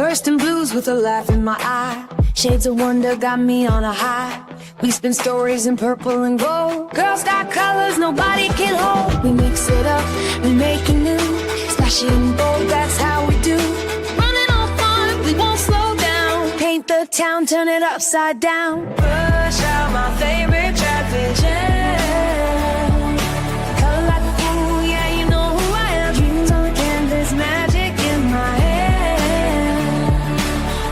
Bursting blues with a laugh in my eye. Shades of wonder got me on a high. We spin stories in purple and gold. Girls got colors nobody can hold. We mix it up, we make it new. Splash it in bold, that's how we do. Running on fun, we won't slow down. Paint the town, turn it upside down. Push out my favorite trap vision. Color like a fool, yeah, you know who I am. Dreams on the canvas, magic in my head.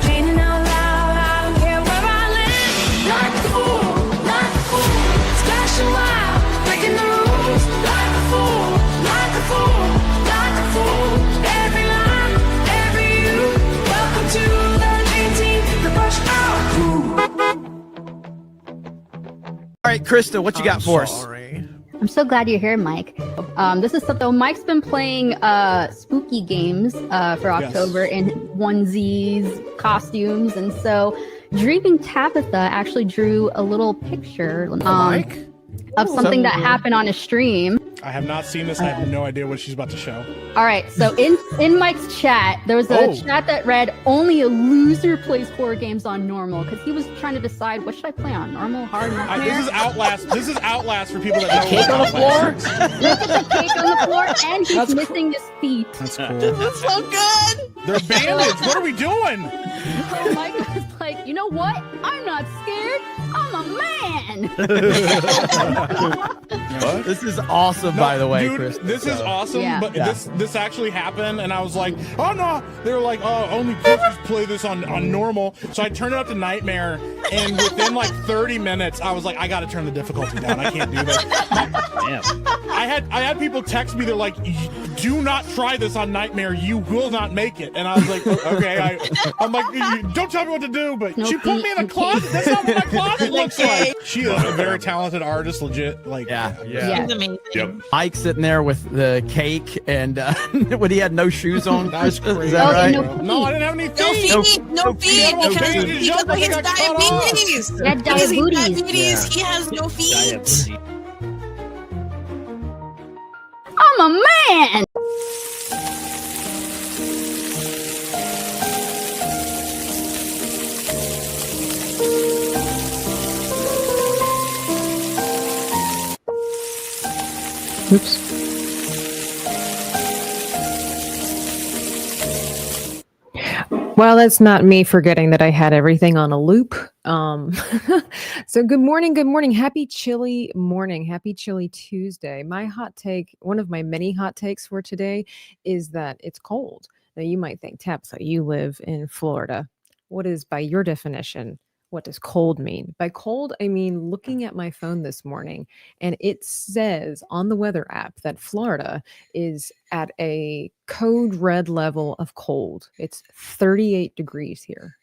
Painting out loud, I don't care where I live. Like a fool, like a fool. Splashing wild, breaking the rules. Like a fool, like a fool, like a fool. Every line, every you. Welcome to the dream team, the brush out crew. All right, Krista, what you got for us? I'm so glad you're here, Mike. This is something Mike's been playing spooky games for October in onesies, costumes, and so Dreaming Tabitha actually drew a little picture of something that happened on a stream. I have not seen this. I have no idea what she's about to show. All right, so in Mike's chat, there was a chat that read, "Only a loser plays horror games on normal," because he was trying to decide what should I play on, normal, hard, nightmare. This is Outlast. This is Outlast for people that know. Cake on the floor. Look at the cake on the floor, and he's missing his feet. That's cool. That's so good. They're bandaged. What are we doing? So Mike was like, you know what? I'm not scared. I'm a man. This is awesome, by the way, dude, Krista. this is awesome, Yeah. but this actually happened, and I was like, oh no. They were like, oh, only pussies play this on normal. So I turned it up to nightmare, and within like 30 minutes, I was like, I gotta turn the difficulty down. I can't do this. Damn. I had people text me. They're like, do not try this on nightmare. You will not make it. And I was like, okay. I'm like, don't tell me what to do. But she put me in a closet. That's not what my closet looks like. She is a very talented artist, legit. Like, Yeah. It's amazing. Yep. Mike sitting there with the cake and when he had no shoes on. That's Krista, crazy. is that right? No, I didn't have any No feet. feet, no feet, No because feet. because of his I got cut off. diabetes. He had Because he has diabetes. diabetes, he has no feet. I'm a man. Oops. Well, that's not me forgetting that I had everything on a loop. So good morning. Happy chilly morning. Happy chilly Tuesday. My hot take, one of my many hot takes for today is that it's cold. Now you might think, Tabitha, you live in Florida. What is, by your definition, what does cold mean? By cold, I mean looking at my phone this morning and it says on the weather app that Florida is at a code red level of cold. It's 38 degrees here.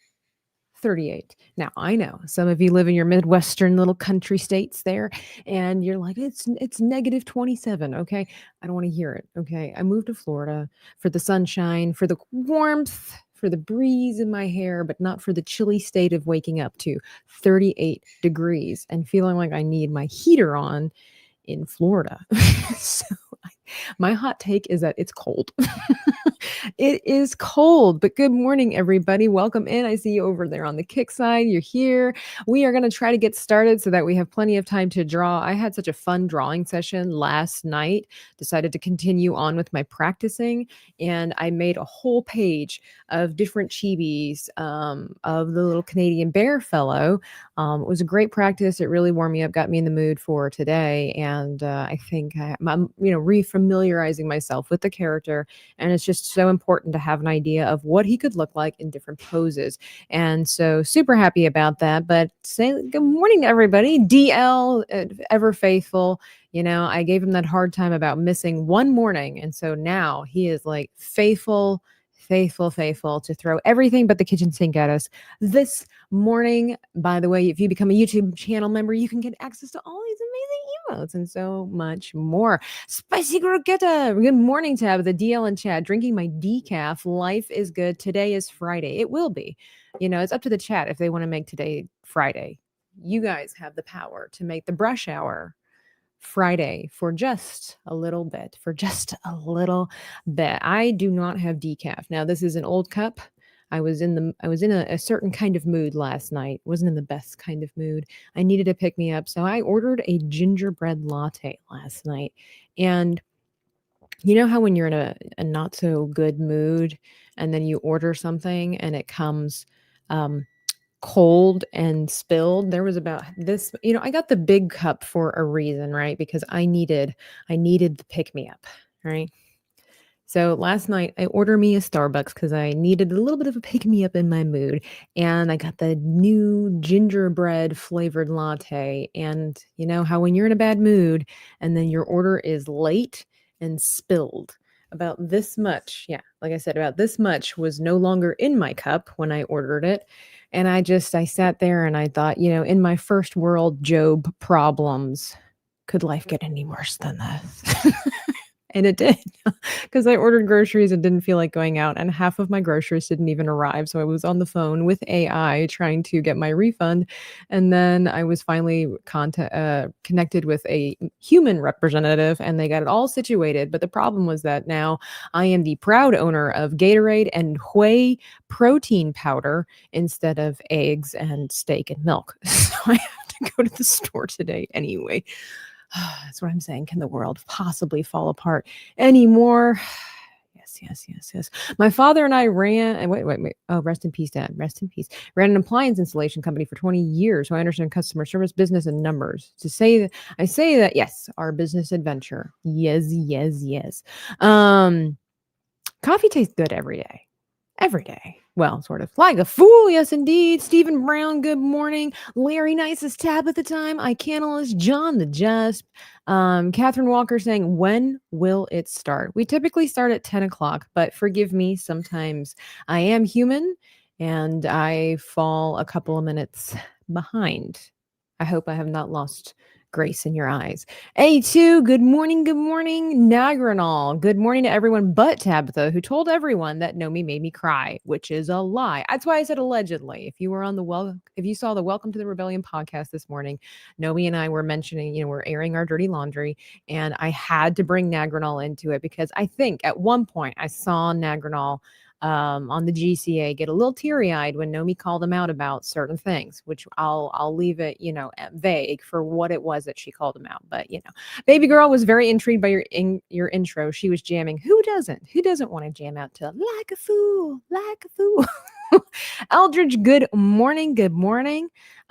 38. Now, I know some of you live in your Midwestern little country states there and you're like, it's negative 27. Okay. I don't want to hear it. Okay. I moved to Florida for the sunshine, for the warmth, for the breeze in my hair, but not for the chilly state of waking up to 38 degrees and feeling like I need my heater on in Florida. So my hot take is that it's cold. It is cold, but good morning, everybody. Welcome in. I see you over there on the kick side. You're here. We are going to try to get started so that we have plenty of time to draw. I had such a fun drawing session last night, decided to continue on with my practicing, and I made a whole page of different chibis of the little Canadian bear fellow. It was a great practice. It really warmed me up, got me in the mood for today, and I think I'm re-familiarizing myself with the character, and it's just so important to have an idea of what he could look like in different poses. And so super happy about that. But say good morning to everybody. DL, ever faithful. I gave him that hard time about missing one morning. And so now he is like faithful to throw everything but the kitchen sink at us this morning. By the way, if you become a YouTube channel member, you can get access to all these amazing emotes and so much more. Spicy Croqueta. Good morning, Tab. The DL and chat. Drinking my decaf. Life is good. Today is Friday. It will be. It's up to the chat if they want to make today Friday. You guys have the power to make the brush hour Friday for just a little bit. I do not have decaf. Now, this is an old cup. I was in a certain kind of mood last night. Wasn't in the best kind of mood. I needed to pick me up. So I ordered a gingerbread latte last night. And you know how when you're in a not so good mood and then you order something and it comes cold and spilled? There was about this, I got the big cup for a reason, right? Because I needed the pick me up, right? So last night I ordered me a Starbucks because I needed a little bit of a pick me up in my mood. And I got the new gingerbread flavored latte. And you know how when you're in a bad mood and then your order is late and spilled, about this much, yeah, like I said, about this much was no longer in my cup when I ordered it. And I sat there and I thought, in my first world Job problems, could life get any worse than this? And it did, because I ordered groceries and didn't feel like going out, and half of my groceries didn't even arrive. So I was on the phone with AI trying to get my refund. And then I was finally connected with a human representative, and they got it all situated. But the problem was that now I am the proud owner of Gatorade and whey protein powder instead of eggs and steak and milk. So I have to go to the store today anyway. That's what I'm saying. Can the world possibly fall apart anymore? Yes. My father and I ran, and wait. Oh, rest in peace, Dad. Rest in peace. Ran an appliance installation company for 20 years. So I understand customer service, business, and numbers. I say that, yes, our business adventure. Yes. Coffee tastes good every day. Every day. Well, sort of. Like a fool, yes, indeed. Stephen Brown, good morning. Larry Nice's Tabitha time. Icanalist, John the Just. Catherine Walker saying, when will it start? We typically start at 10 o'clock, but forgive me, sometimes I am human and I fall a couple of minutes behind. I hope I have not lost grace in your eyes. A2, good morning. Nagranol, good morning to everyone but Tabitha, who told everyone that Nomi made me cry, which is a lie. That's why I said allegedly. If you saw the Welcome to the Rebellion podcast this morning, Nomi and I were mentioning, we're airing our dirty laundry, and I had to bring Nagranol into it because I think at one point I saw Nagranol on the GCA get a little teary-eyed when Nomi called him out about certain things, which I'll leave it, vague for what it was that she called him out. But baby girl was very intrigued by your intro. She was jamming. Who doesn't want to jam out to like a fool? Eldridge, good morning.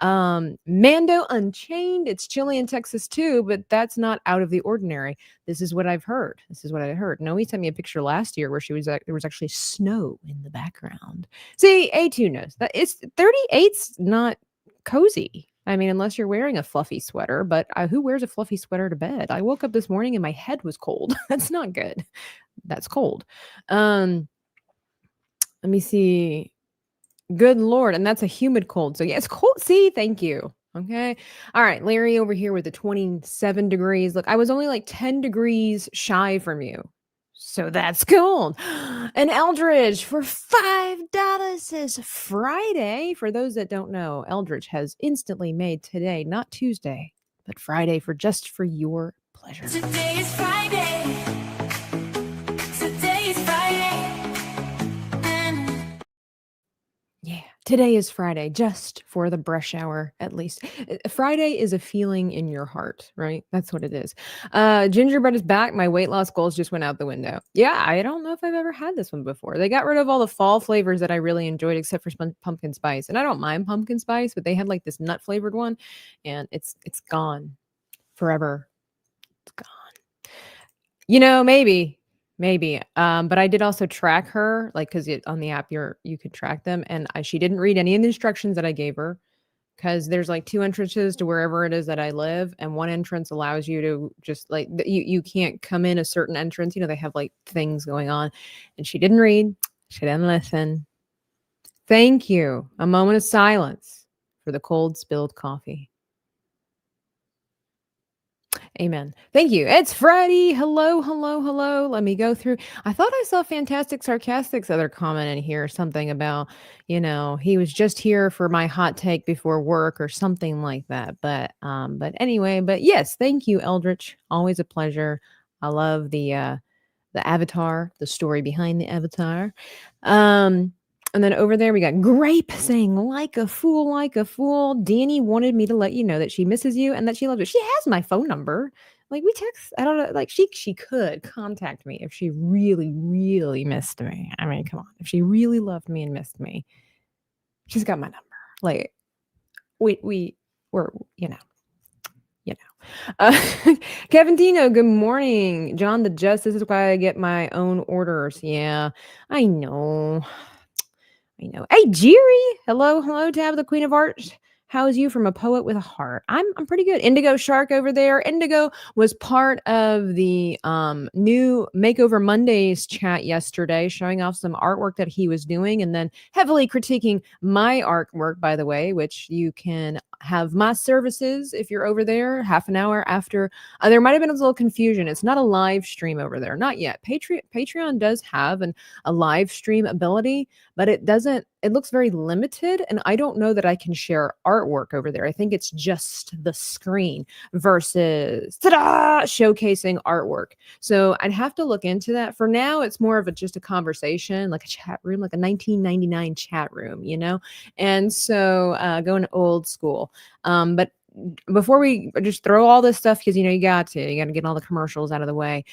Mando Unchained. It's chilly in Texas too, but that's not out of the ordinary. This is what I've heard. Noe sent me a picture last year where there was actually snow in the background. See, A2 knows that it's 38's not cozy. I mean, unless you're wearing a fluffy sweater, but who wears a fluffy sweater to bed? I woke up this morning and my head was cold. That's not good. That's cold. Let me see. Good Lord. And that's a humid cold. So yeah, it's cold. See, thank you. Okay. All right. Larry over here with the 27 degrees. Look, I was only like 10 degrees shy from you. So that's cold. And Eldridge for $5 says Friday. For those that don't know, Eldridge has instantly made today, not Tuesday, but Friday for your pleasure. Today is Friday. Yeah, today is Friday, just for the brush hour, at least. Friday is a feeling in your heart, right? That's what it is. Gingerbread is back. My weight loss goals just went out the window. Yeah, I don't know if I've ever had this one before. They got rid of all the fall flavors that I really enjoyed, except for pumpkin spice. And I don't mind pumpkin spice, but they had like this nut flavored one, and it's gone forever. It's gone. Maybe. But I did also track her, like, because on the app you could track them, and she didn't read any of the instructions that I gave her, because there's like 2 entrances to wherever it is that I live, and one entrance allows you to just like you can't come in a certain entrance. They have like things going on, and she didn't read, she didn't listen. Thank you. A moment of silence for the cold spilled coffee. Amen. Thank you. It's Freddie. Hello. Let me go through. I thought I saw Fantastic Sarcastic's other comment in here, something about, he was just here for my hot take before work or something like that. But anyway, yes, thank you, Eldritch. Always a pleasure. I love the avatar, the story behind the avatar. And then over there we got Grape saying, like a fool, like a fool. Danny wanted me to let you know that she misses you and that she loves you. She has my phone number. Like we text, I don't know, like she could contact me if she really, really missed me. I mean, come on. If she really loved me and missed me, she's got my number. Like we're, you know. Kevin Dino, good morning. John the Just, this is why I get my own orders. Yeah, I know. Hey, Jiri. Hello, Tab, the Queen of Art. How is you from a poet with a heart? I'm pretty good. Indigo Shark over there. Indigo was part of the new Makeover Mondays chat yesterday, showing off some artwork that he was doing and then heavily critiquing my artwork, by the way, which you can have my services if you're over there half an hour after. There might have been a little confusion. It's not a live stream over there. Not yet. Patreon does have a live stream ability, but it looks very limited. And I don't know that I can share artwork over there. I think it's just the screen versus showcasing artwork. So I'd have to look into that. For now, it's more of just a conversation, like a chat room, like a 1999 chat room, And so going old school. But before we just throw all this stuff, because you got to get all the commercials out of the way.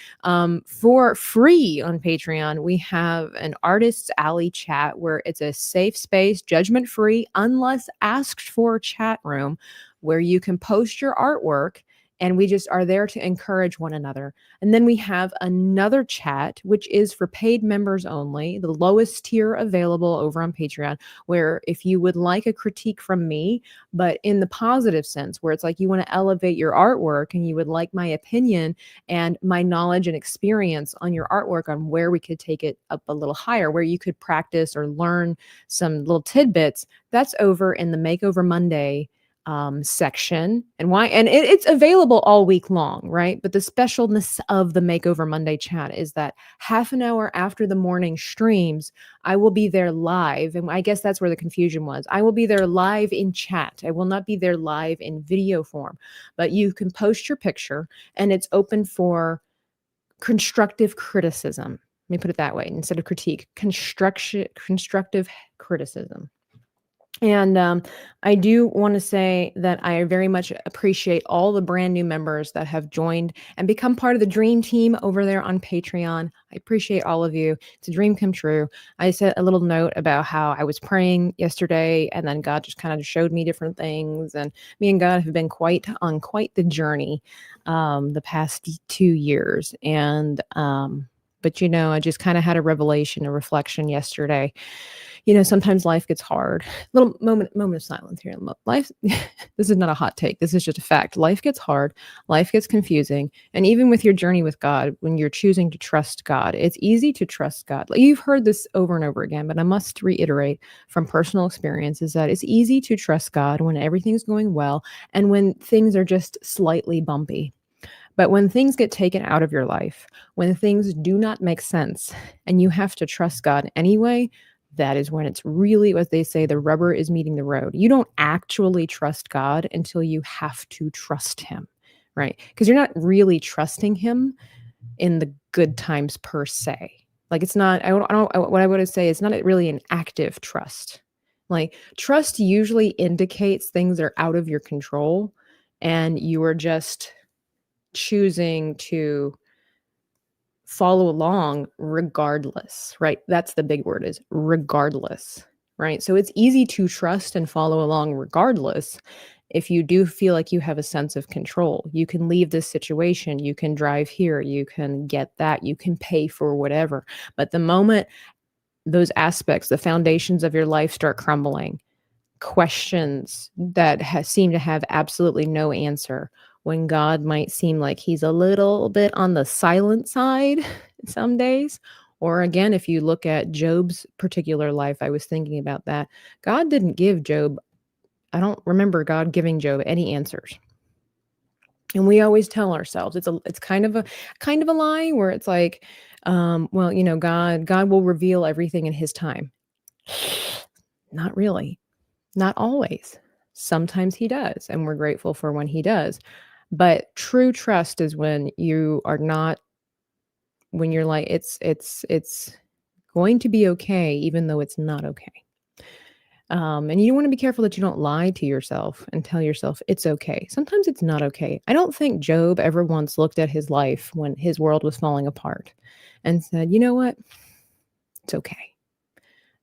For free on Patreon, we have an Artists Alley chat where it's a safe space, judgment free, unless asked for chat room, where you can post your artwork. And we just are there to encourage one another. And then we have another chat, which is for paid members only, the lowest tier available over on Patreon, where if you would like a critique from me, but in the positive sense, where it's like you want to elevate your artwork and you would like my opinion and my knowledge and experience on your artwork on where we could take it up a little higher, where you could practice or learn some little tidbits, that's over in the Makeover Monday section. And it's available all week long, right? But the specialness of the Makeover Monday chat is that half an hour after the morning streams, I will be there live. And I guess that's where the confusion was. I will be there live in chat. I will not be there live in video form, but you can post your picture and it's open for constructive criticism. Let me put it that way instead of critique, constructive criticism. And I do want to say that I very much appreciate all the brand new members that have joined and become part of the dream team over there on Patreon. I appreciate all of you. It's a dream come true. I said a little note about how I was praying yesterday and then God just kind of showed me different things. And me and God have been quite the journey the past 2 years. And but I just kind of had a revelation, a reflection yesterday. Sometimes life gets hard. Little moment of silence here. Life, this is not a hot take. This is just a fact. Life gets hard. Life gets confusing. And even with your journey with God, when you're choosing to trust God, it's easy to trust God. You've heard this over and over again, but I must reiterate from personal experience is that it's easy to trust God when everything's going well and when things are just slightly bumpy. But when things get taken out of your life, when things do not make sense, and you have to trust God anyway, that is when it's really, as they say, the rubber is meeting the road. You don't actually trust God until you have to trust him, right? Because you're not really trusting him in the good times per se. Like it's not, what I would say, it's not really an active trust. Like trust usually indicates things are out of your control and you are just choosing to follow along regardless, right? That's the big word, is regardless, right? So it's easy to trust and follow along regardless if you do feel like you have a sense of control. You can leave this situation, you can drive here, you can get that, you can pay for whatever. But the moment those aspects, the foundations of your life start crumbling, questions that seem to have absolutely no answer, when God might seem like he's a little bit on the silent side some days. Or again, if you look at Job's particular life, I was thinking about that. God didn't give Job, I don't remember God giving Job any answers. And we always tell ourselves it's kind of a lie where it's like, God will reveal everything in his time. Not really. Not always. Sometimes he does, and we're grateful for when he does. But true trust is when you are not, when you're like, it's going to be okay, even though it's not okay. And you want to be careful that you don't lie to yourself and tell yourself it's okay. Sometimes it's not okay. I don't think Job ever once looked at his life when his world was falling apart and said, you know what? It's okay.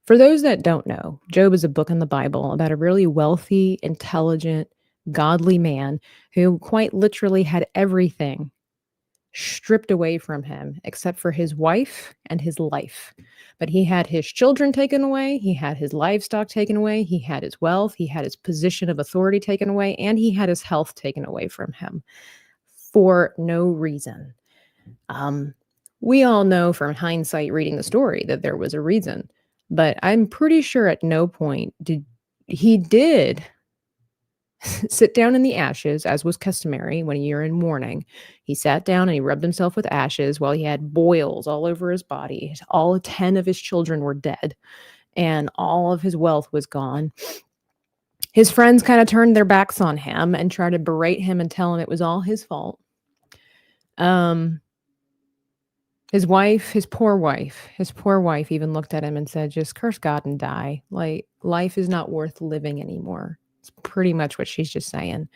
For those that don't know, Job is a book in the Bible about a really wealthy, intelligent, godly man who quite literally had everything stripped away from him except for his wife and his life. But he had his children taken away, he had his livestock taken away, he had his wealth, he had his position of authority taken away, and he had his health taken away from him for no reason. We all know from hindsight reading the story that there was a reason, but I'm pretty sure at no point did sit down in the ashes, as was customary when you're in mourning. He sat down and he rubbed himself with ashes while he had boils all over his body. All 10 of his children were dead, and all of his wealth was gone. His friends kind of turned their backs on him and tried to berate him and tell him it was all his fault. His poor wife even looked at him and said, just curse God and die. Like, life is not worth living anymore. It's pretty much what she's just saying.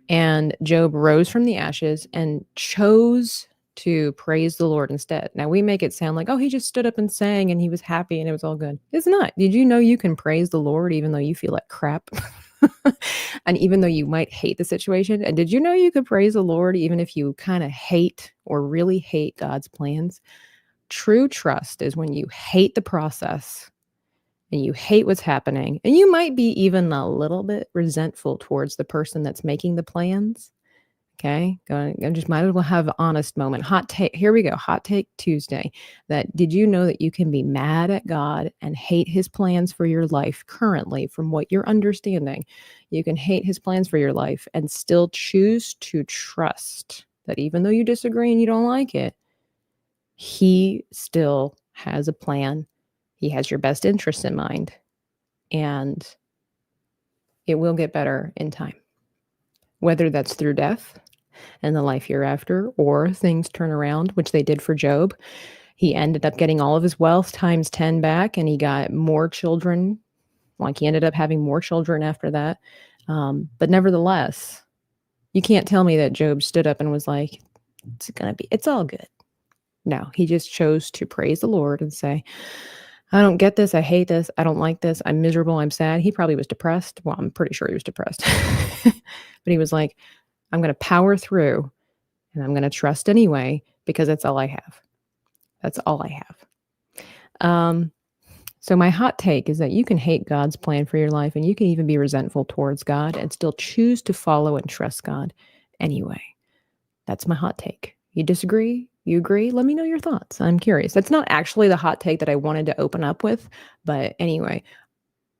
And Job rose from the ashes and chose to praise the Lord instead. Now, we make it sound like, oh, he just stood up and sang and he was happy and it was all good. It's not. Did you know you can praise the Lord even though you feel like crap? And even though you might hate the situation? And did you know you could praise the Lord even if you kind of hate or really hate God's plans? True trust is when you hate the process and you hate what's happening, and you might be even a little bit resentful towards the person that's making the plans. Okay, I just might as well have an honest moment. Hot take. Here we go. Hot take Tuesday. That did you know that you can be mad at God and hate his plans for your life currently, from what you're understanding? You can hate his plans for your life and still choose to trust that even though you disagree and you don't like it, he still has a plan. He has your best interests in mind, and it will get better in time. Whether that's through death and the life hereafter, or things turn around, which they did for Job. He ended up getting all of his wealth times 10 back, and he got more children. Like, he ended up having more children after that. But nevertheless, you can't tell me that Job stood up and was like, it's all good. No, he just chose to praise the Lord and say, I don't get this. I hate this. I don't like this. I'm miserable. I'm sad. He probably was depressed. Well, I'm pretty sure he was depressed. But he was like, I'm going to power through and I'm going to trust anyway, because that's all I have. That's all I have. So my hot take is that you can hate God's plan for your life, and you can even be resentful towards God and still choose to follow and trust God anyway. That's my hot take. You disagree? You agree? Let me know your thoughts. I'm curious. That's not actually the hot take that I wanted to open up with. But anyway,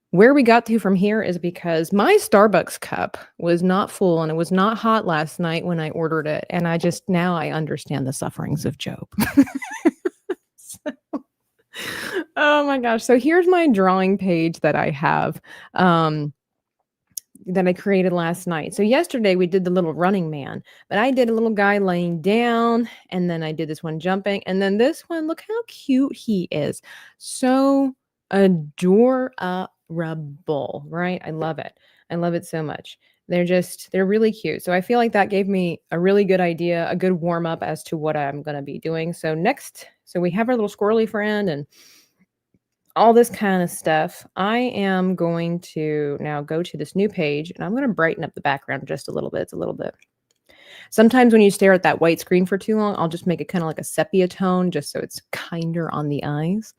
where we got to from here is because my Starbucks cup was not full and it was not hot last night when I ordered it. And now I understand the sufferings of Job. Oh my gosh. So here's my drawing page that I have. That I created last night. So yesterday we did the little running man, but I did a little guy laying down, and then I did this one jumping, and then this one, look how cute he is. So adorable, right? I love it. I love it so much. They're really cute. So I feel like that gave me a really good idea, a good warm up as to what I'm going to be doing. So we have our little squirrely friend and all this kind of stuff. I am going to now go to this new page, and I'm going to brighten up the background just a little bit. It's a little bit. Sometimes when you stare at that white screen for too long, I'll just make it kind of like a sepia tone, just so it's kinder on the eyes.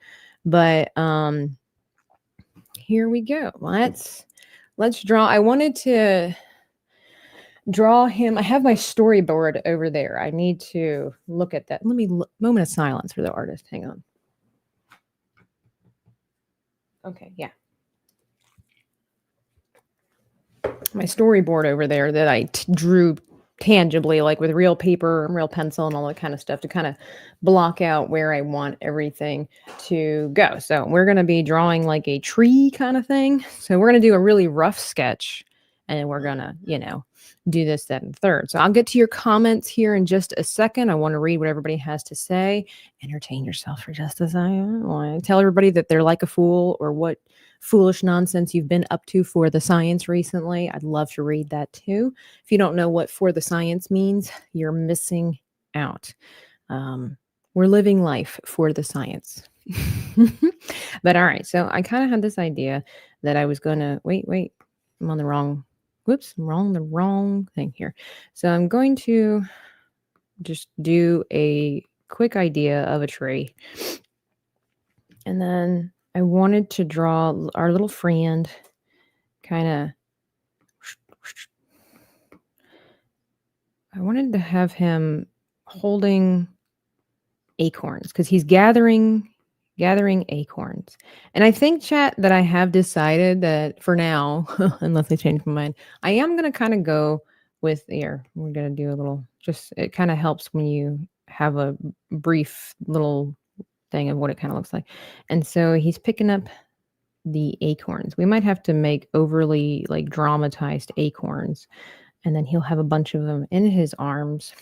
But here we go. Let's draw. I wanted to draw him. I have my storyboard over there. I need to look at that. Moment of silence for the artist. Hang on. Okay, yeah. My storyboard over there that I drew tangibly, like with real paper and real pencil and all that kind of stuff, to kind of block out where I want everything to go. So we're going to be drawing like a tree kind of thing. So we're going to do a really rough sketch, and we're going to, do this, that, and third. So I'll get to your comments here in just a second. I want to read what everybody has to say. Entertain yourself for just a second. I want to tell everybody that they're like a fool, or what foolish nonsense you've been up to for the science recently. I'd love to read that too. If you don't know what for the science means, you're missing out. We're living life for the science. But all right, so I kind of had this idea that I was going to wait, I'm on the wrong, the wrong thing here. So I'm going to just do a quick idea of a tree. And then I wanted to draw our little friend kind of, I wanted to have him holding acorns because he's gathering acorns. And I think, chat, that I have decided that for now, unless I change my mind, I am going to kind of go with here. We're going to do a little, just, it kind of helps when you have a brief little thing of what it kind of looks like. And so he's picking up the acorns. We might have to make overly like dramatized acorns, and then he'll have a bunch of them in his arms.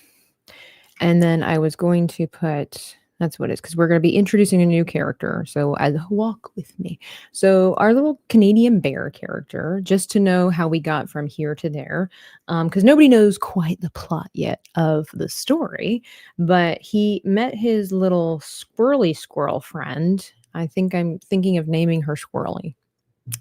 And then I was going to put, that's what it is, because we're going to be introducing a new character. So walk with me. So our little Canadian bear character, just to know how we got from here to there, because nobody knows quite the plot yet of the story, but he met his little squirrely squirrel friend. I think I'm thinking of naming her Squirrely.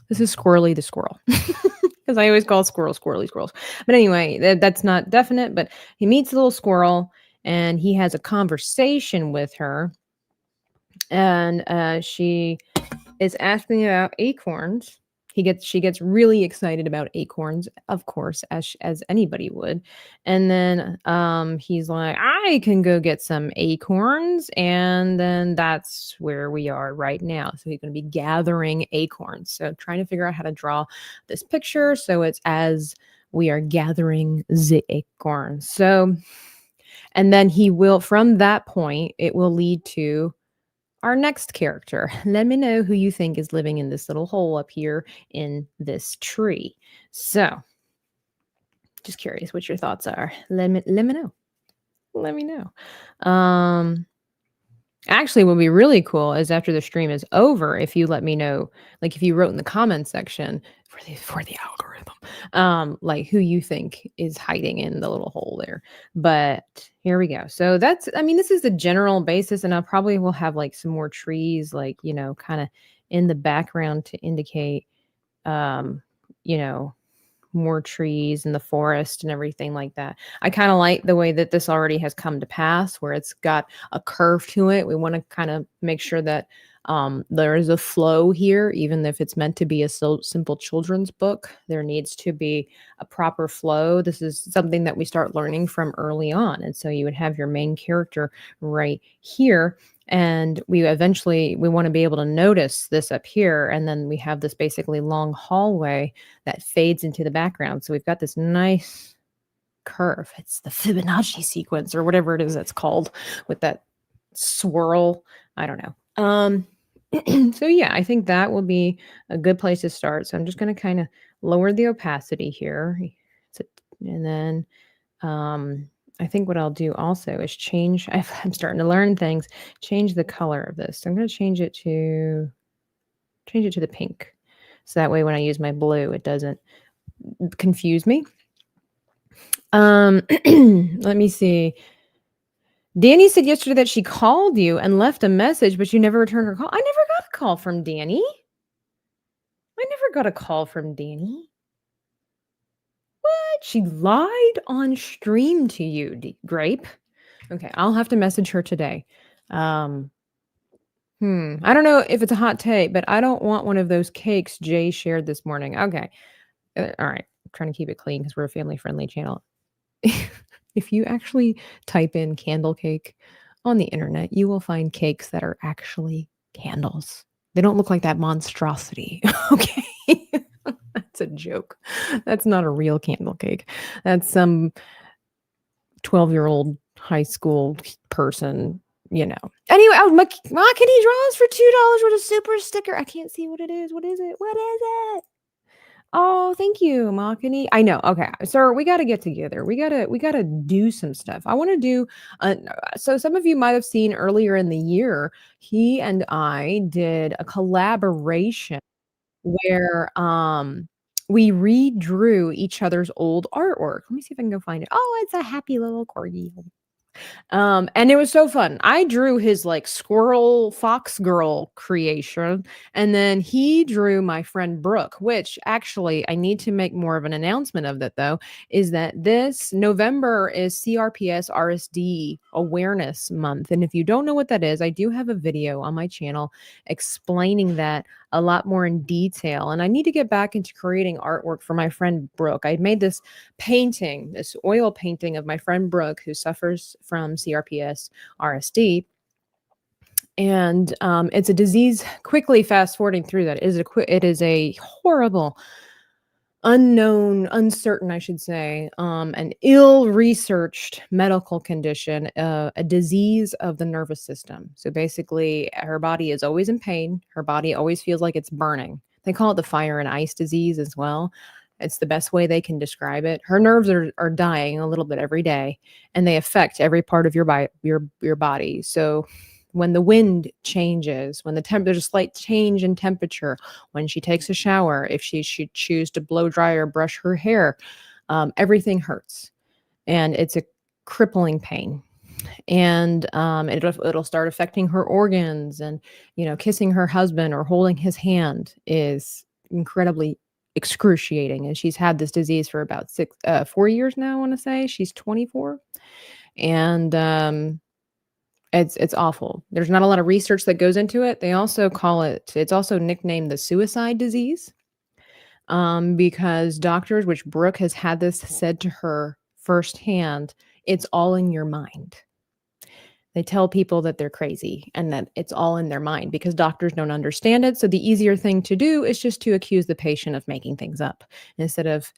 This is Squirrely the squirrel. Because I always call squirrels squirrels. But anyway, that's not definite, but he meets a little squirrel, and he has a conversation with her, and she is asking about acorns. She gets really excited about acorns, of course, as anybody would. And then he's like, I can go get some acorns, and then that's where we are right now. So he's going to be gathering acorns. So trying to figure out how to draw this picture so it's as we are gathering the acorns. So. And then he will, from that point, it will lead to our next character. Let me know who you think is living in this little hole up here in this tree. So, just curious what your thoughts are. Let me know. Let me know. Actually, what would be really cool is after the stream is over, if you let me know, like if you wrote in the comment section for the algorithm, like who you think is hiding in the little hole there. But here we go. So that's, I mean, this is the general basis, and I probably will have like some more trees, like, you know, kind of in the background to indicate, you know, more trees in the forest and everything like that. I kind of like the way that this already has come to pass, where it's got a curve to it. We want to kind of make sure that there is a flow here, even if it's meant to be a simple children's book. There needs to be a proper flow. This is something that we start learning from early on. And so you would have your main character right here. And we want to be able to notice this up here. And then we have this basically long hallway that fades into the background. So we've got this nice curve. It's the Fibonacci sequence or whatever it is that's called, with that swirl. I don't know. So yeah, I think that will be a good place to start. So I'm just going to kind of lower the opacity here. And then I think what I'll do also is change, I'm starting to learn things, change the color of this. So I'm going to change it to the pink. So that way when I use my blue, it doesn't confuse me. Let me see. Danny said yesterday that she called you and left a message, but you never returned her call. I never got a call from Danny. What? She lied on stream to you, Grape. Okay, I'll have to message her today. I don't know if it's a hot take, but I don't want one of those cakes Jay shared this morning. Okay. All right. I'm trying to keep it clean because we're a family-friendly channel. If you actually type in candle cake on the internet, you will find cakes that are actually candles. They don't look like that monstrosity. Okay. That's a joke. That's not a real candle cake. That's some 12-year-old high school person, you know. Anyway, can he draw us for $2 with a super sticker? I can't see what it is. What is it? Oh, thank you, Makani. I know. Okay, sir, we got to get together. We gotta do some stuff. I want to do. So some of you might have seen earlier in the year, he and I did a collaboration where we redrew each other's old artwork. Let me see if I can go find it. Oh, it's a happy little corgi. And it was so fun. I drew his like squirrel fox girl creation, and then he drew my friend Brooke, which actually I need to make more of an announcement of that though, is that this November is CRPS RSD Awareness Month. And if you don't know what that is, I do have a video on my channel explaining that a lot more in detail. And I need to get back into creating artwork for my friend Brooke. I made this painting, this oil painting of my friend Brooke, who suffers from CRPS RSD. And it's a disease. Quickly fast forwarding through that, it is a horrible, unknown, uncertain, I should say, an ill-researched medical condition, a disease of the nervous system. So basically, her body is always in pain. Her body always feels like it's burning. They call it the fire and ice disease as well. It's the best way they can describe it. Her nerves are dying a little bit every day, and they affect every part of your body. So when the wind changes, when there's a slight change in temperature, when she takes a shower, if she should choose to blow dry or brush her hair, everything hurts, and it's a crippling pain. And it'll start affecting her organs, and kissing her husband or holding his hand is incredibly excruciating. And she's had this disease for about 4 years now. I want to say she's 24, and it's awful. There's not a lot of research that goes into it. They also call it's also nicknamed the suicide disease, because doctors, which Brooke has had this said to her firsthand, it's all in your mind. They tell people that they're crazy and that it's all in their mind because doctors don't understand it. So the easier thing to do is just to accuse the patient of making things up instead of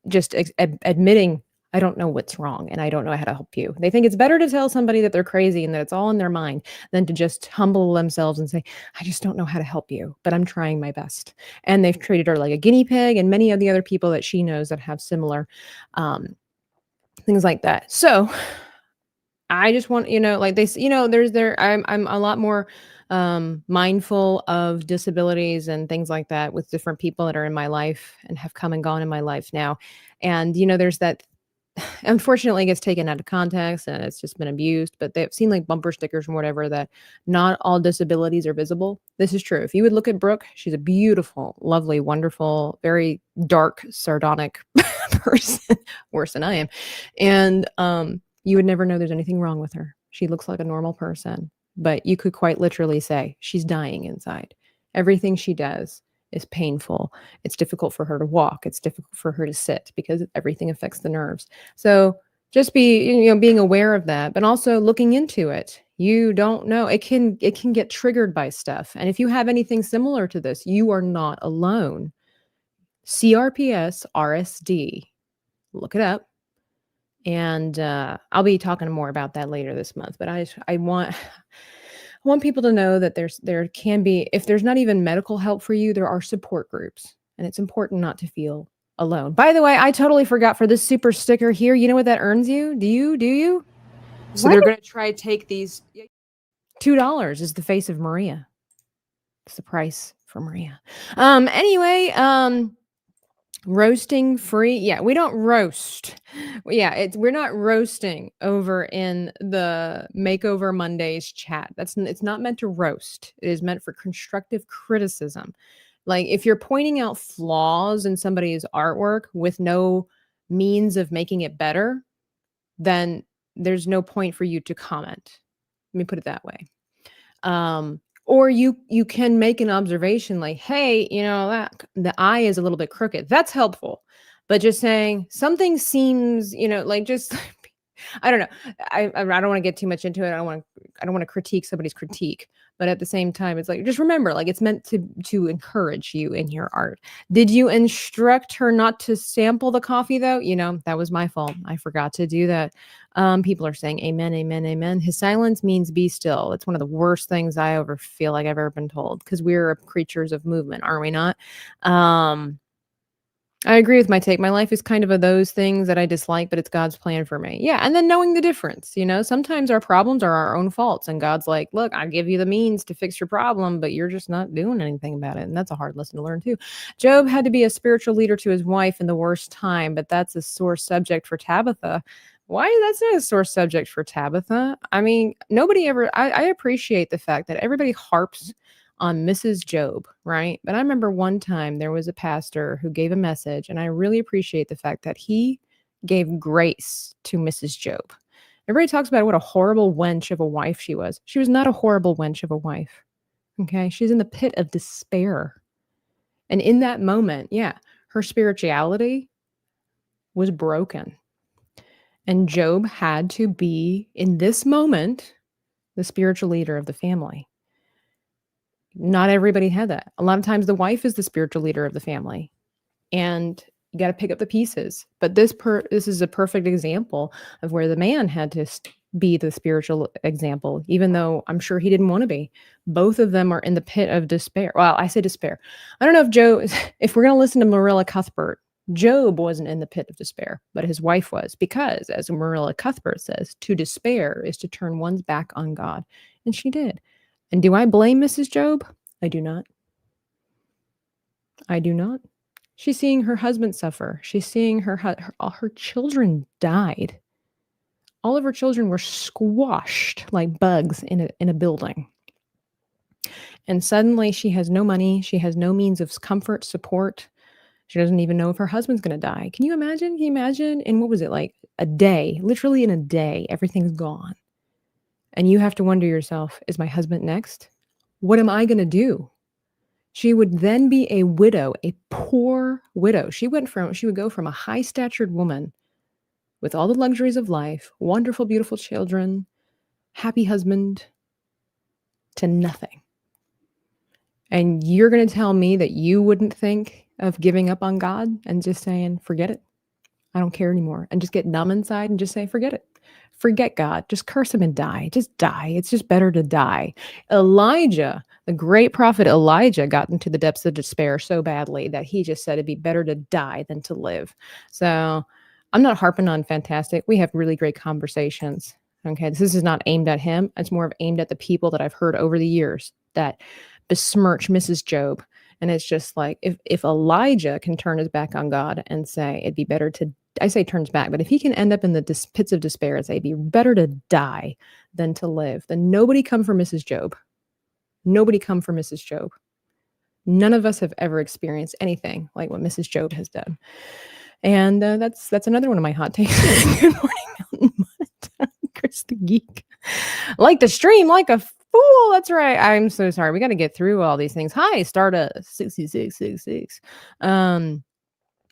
just admitting, I don't know what's wrong and I don't know how to help you. They think it's better to tell somebody that they're crazy and that it's all in their mind than to just humble themselves and say, I just don't know how to help you, but I'm trying my best. And they've treated her like a guinea pig, and many of the other people that she knows that have similar things like that. So I just want, like they, I'm a lot more mindful of disabilities and things like that with different people that are in my life and have come and gone in my life now. And, there's that, unfortunately, it gets taken out of context and it's just been abused, but they've seen like bumper stickers and whatever that not all disabilities are visible. This is true. If you would look at Brooke, she's a beautiful, lovely, wonderful, very dark, sardonic person, worse than I am. And, you would never know there's anything wrong with her. She looks like a normal person, but you could quite literally say she's dying inside. Everything she does is painful. It's difficult for her to walk. It's difficult for her to sit because everything affects the nerves. So just being aware of that, but also looking into it. You don't know. It can get triggered by stuff. And if you have anything similar to this, you are not alone. CRPS RSD. Look it up. And I'll be talking more about that later this month. But I want people to know that there can be, if there's not even medical help for you, there are support groups, and it's important not to feel alone. By the way, I totally forgot for this super sticker here. You know what that earns you? Do you? So they're going to try to take these. $2 is the face of Maria. It's the price for Maria. Anyway, roasting free. Yeah, we don't roast. Yeah, we're not roasting over in the Makeover Mondays chat. It's not meant to roast. It is meant for constructive criticism. Like if you're pointing out flaws in somebody's artwork with no means of making it better, then there's no point for you to comment. Let me put it that way. Or you can make an observation like, hey, that the eye is a little bit crooked. That's helpful. But just saying something seems, like just, I don't know. I don't want to get too much into it. I don't want to critique somebody's critique. But at the same time, it's like, just remember, like it's meant to encourage you in your art. Did you instruct her not to sample the coffee though? That was my fault. I forgot to do that. People are saying amen, amen, amen. His silence means be still. It's one of the worst things I ever feel like I've ever been told, because we're creatures of movement, are we not? I agree with my take. My life is kind of those things that I dislike, but it's God's plan for me. Yeah. And then knowing the difference, sometimes our problems are our own faults. And God's like, look, I give you the means to fix your problem, but you're just not doing anything about it. And that's a hard lesson to learn too. Job had to be a spiritual leader to his wife in the worst time, but that's a sore subject for Tabitha. Why? That's not a sore subject for Tabitha. I mean, nobody ever, I appreciate the fact that everybody harps on Mrs. Job, right? But I remember one time there was a pastor who gave a message, and I really appreciate the fact that he gave grace to Mrs. Job. Everybody talks about what a horrible wench of a wife she was. She was not a horrible wench of a wife. Okay. She's in the pit of despair. And in that moment, yeah, her spirituality was broken. And Job had to be, in this moment, the spiritual leader of the family. Not everybody had that. A lot of times the wife is the spiritual leader of the family, and you got to pick up the pieces. But this is a perfect example of where the man had to be the spiritual example, even though I'm sure he didn't want to be. Both of them are in the pit of despair. Well, I say despair. I don't know if we're going to listen to Marilla Cuthbert, Job wasn't in the pit of despair, but his wife was, because as Marilla Cuthbert says, to despair is to turn one's back on God. And she did. And do I blame Mrs. Job? I do not. I do not. She's seeing her husband suffer. She's seeing all her children died. All of her children were squashed like bugs in a building. And suddenly she has no money. She has no means of comfort, support. She doesn't even know if her husband's going to die. Can you imagine? Can you imagine? And what was it like? A day, literally in a day, everything's gone. And you have to wonder yourself, is my husband next? What am I going to do? She would then be a widow, a poor widow. She would go from a high-statured woman with all the luxuries of life, wonderful, beautiful children, happy husband, to nothing. And you're going to tell me that you wouldn't think of giving up on God and just saying, forget it. I don't care anymore. And just get numb inside and just say, forget it. Forget God. Just curse him and die. Just die. It's just better to die. Elijah, the great prophet Elijah, got into the depths of despair so badly that he just said it'd be better to die than to live. So I'm not harping on Fantastic. We have really great conversations. Okay. This is not aimed at him. It's more of aimed at the people that I've heard over the years that besmirch Mrs. Job. And it's just like, if Elijah can turn his back on God and say it'd be better to, I say turns back, but if he can end up in the pits of despair and say it'd be better to die than to live, then nobody come for Mrs. Job. Nobody come for Mrs. Job. None of us have ever experienced anything like what Mrs. Job has done. And that's another one of my hot takes. Good morning, Mountain Mud. Chris the Geek. Like to stream like a fool. That's right. I'm so sorry. We got to get through all these things. Hi, Stardust 6666.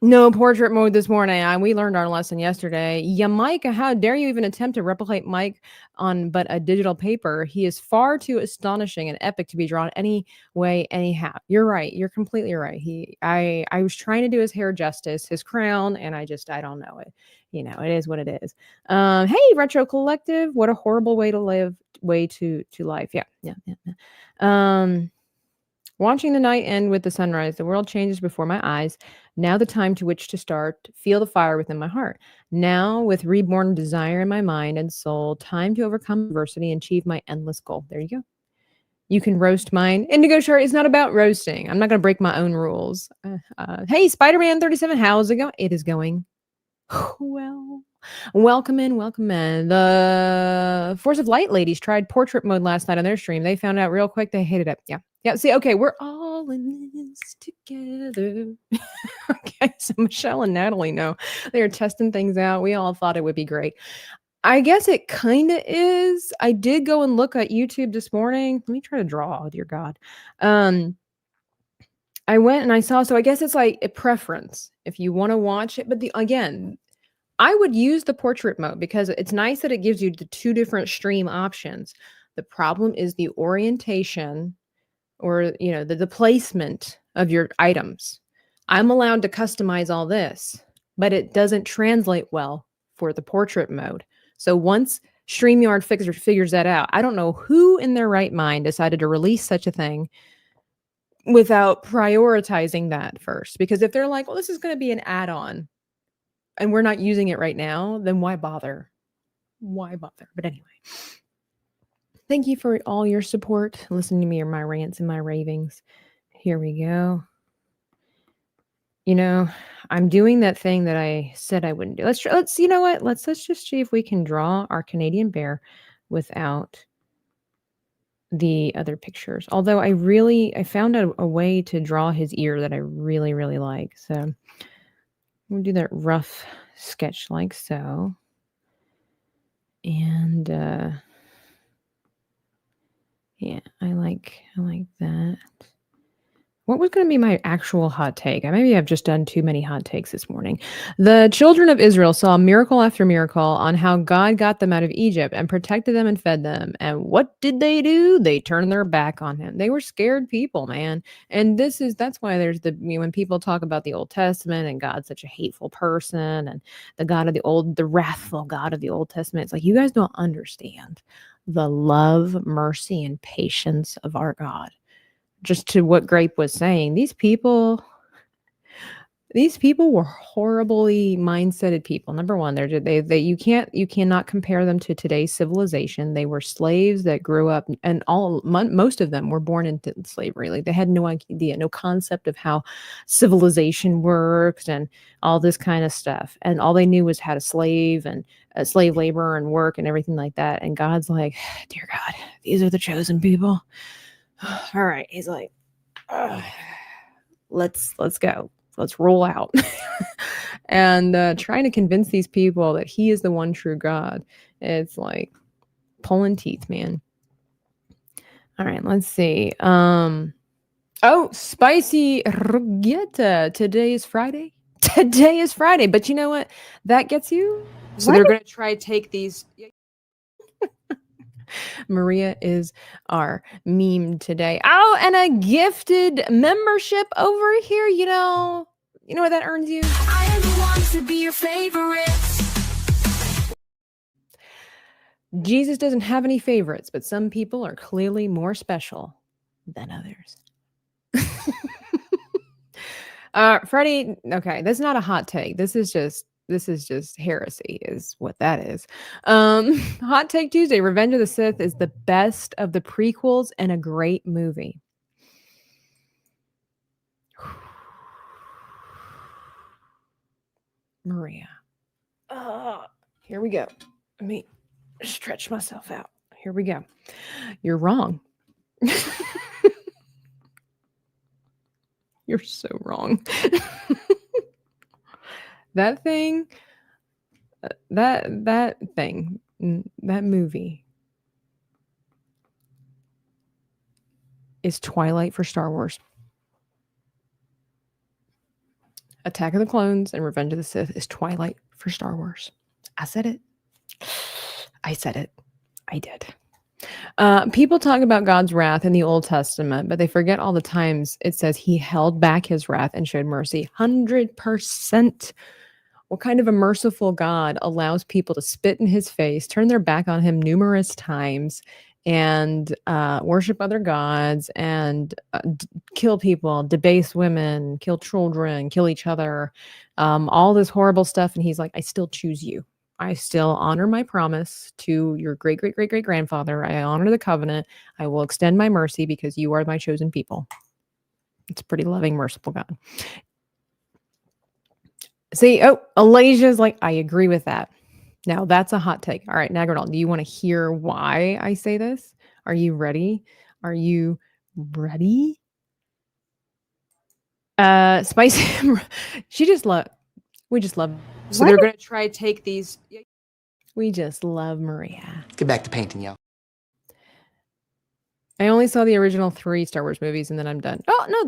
No portrait mode this morning. We learned our lesson yesterday. Yeah, Mike, how dare you even attempt to replicate Mike on but a digital paper? He is far too astonishing and epic to be drawn any way, anyhow. You're right. You're completely right. I was trying to do his hair justice, his crown, and I don't know it. It is what it is. Hey, Retro Collective. What a horrible way to live, way to life. Yeah. Watching the night end with the sunrise, the world changes before my eyes. Now the time to which to start, feel the fire within my heart. Now with reborn desire in my mind and soul, time to overcome adversity and achieve my endless goal. There you go. You can roast mine. Indigo Chart is not about roasting. I'm not going to break my own rules. Hey, Spider-Man 37, how's it going? It is going well. Welcome in. The Force of Light ladies tried portrait mode last night on their stream. They found out real quick. They hated it. Yeah. See, okay, we're all in this together. Okay, so Michelle and Natalie know they are testing things out. We all thought it would be great. I guess it kind of is. I did go and look at YouTube this morning. Let me try to draw. Dear God. I went and I saw. So I guess it's like a preference if you want to watch it. But again, I would use the portrait mode because it's nice that it gives you the two different stream options. The problem is the orientation or, the placement of your items. I'm allowed to customize all this, but it doesn't translate well for the portrait mode. So once StreamYard figures that out, I don't know who in their right mind decided to release such a thing, without prioritizing that first. Because if they're like, well, this is going to be an add-on and we're not using it right now, then why bother? Why bother? But anyway, thank you for all your support, listening to me or my rants and my ravings. Here we go. You know, I'm doing that thing that I said I wouldn't do. Let's you know what? Let's just see if we can draw our Canadian bear without the other pictures. Although I found a way to draw his ear that I really, really like. So we'll do that rough sketch like so. And yeah, I like that. What was going to be my actual hot take? Maybe I've just done too many hot takes this morning. The children of Israel saw miracle after miracle on how God got them out of Egypt and protected them and fed them. And what did they do? They turned their back on him. They were scared people, man. And that's why there's when people talk about the Old Testament and God's such a hateful person and the wrathful God of the Old Testament. It's like, you guys don't understand the love, mercy, and patience of our God. Just to what Grape was saying, these people were horribly mindseted people. Number one, you cannot compare them to today's civilization. They were slaves that grew up, and most of them were born into slavery. Like, they had no idea, no concept of how civilization works and all this kind of stuff. And all they knew was how to slave and slave labor and work and everything like that. And God's like, dear God, these are the chosen people. All right, he's like, let's go, let's roll out. And trying to convince these people that he is the one true God, it's like pulling teeth, man. All right, let's see. Spicy ruggeta. Today is Friday, but you know what that gets you? So they're gonna try to take these. Maria is our meme today. Oh, and a gifted membership over here. You know what that earns you? I am the one to be your favorite. Jesus doesn't have any favorites, but some people are clearly more special than others. Freddie, okay, that's not a hot take. This is just heresy is what that is. Hot Take Tuesday, Revenge of the Sith is the best of the prequels and a great movie. Maria. Here we go. Let me stretch myself out. Here we go. You're wrong. You're so wrong. That thing, that movie is Twilight for Star Wars. Attack of the Clones and Revenge of the Sith is Twilight for Star Wars. I said it. I did. People talk about God's wrath in the Old Testament, but they forget all the times it says he held back his wrath and showed mercy. 100%. What kind of a merciful God allows people to spit in his face, turn their back on him numerous times, and worship other gods and kill people, debase women, kill children, kill each other, all this horrible stuff. And he's like, I still choose you. I still honor my promise to your great, great, great, great grandfather. I honor the covenant. I will extend my mercy because you are my chosen people. It's a pretty loving, merciful God. See, Alasia's like, I agree with that. Now that's a hot take. All right, Nagradal, do you want to hear why I say this? Are you ready? Spicy. We just love. So they're going to try to take these. We just love Maria. Get back to painting, y'all. I only saw the original 3 Star Wars movies and then I'm done. Oh, no,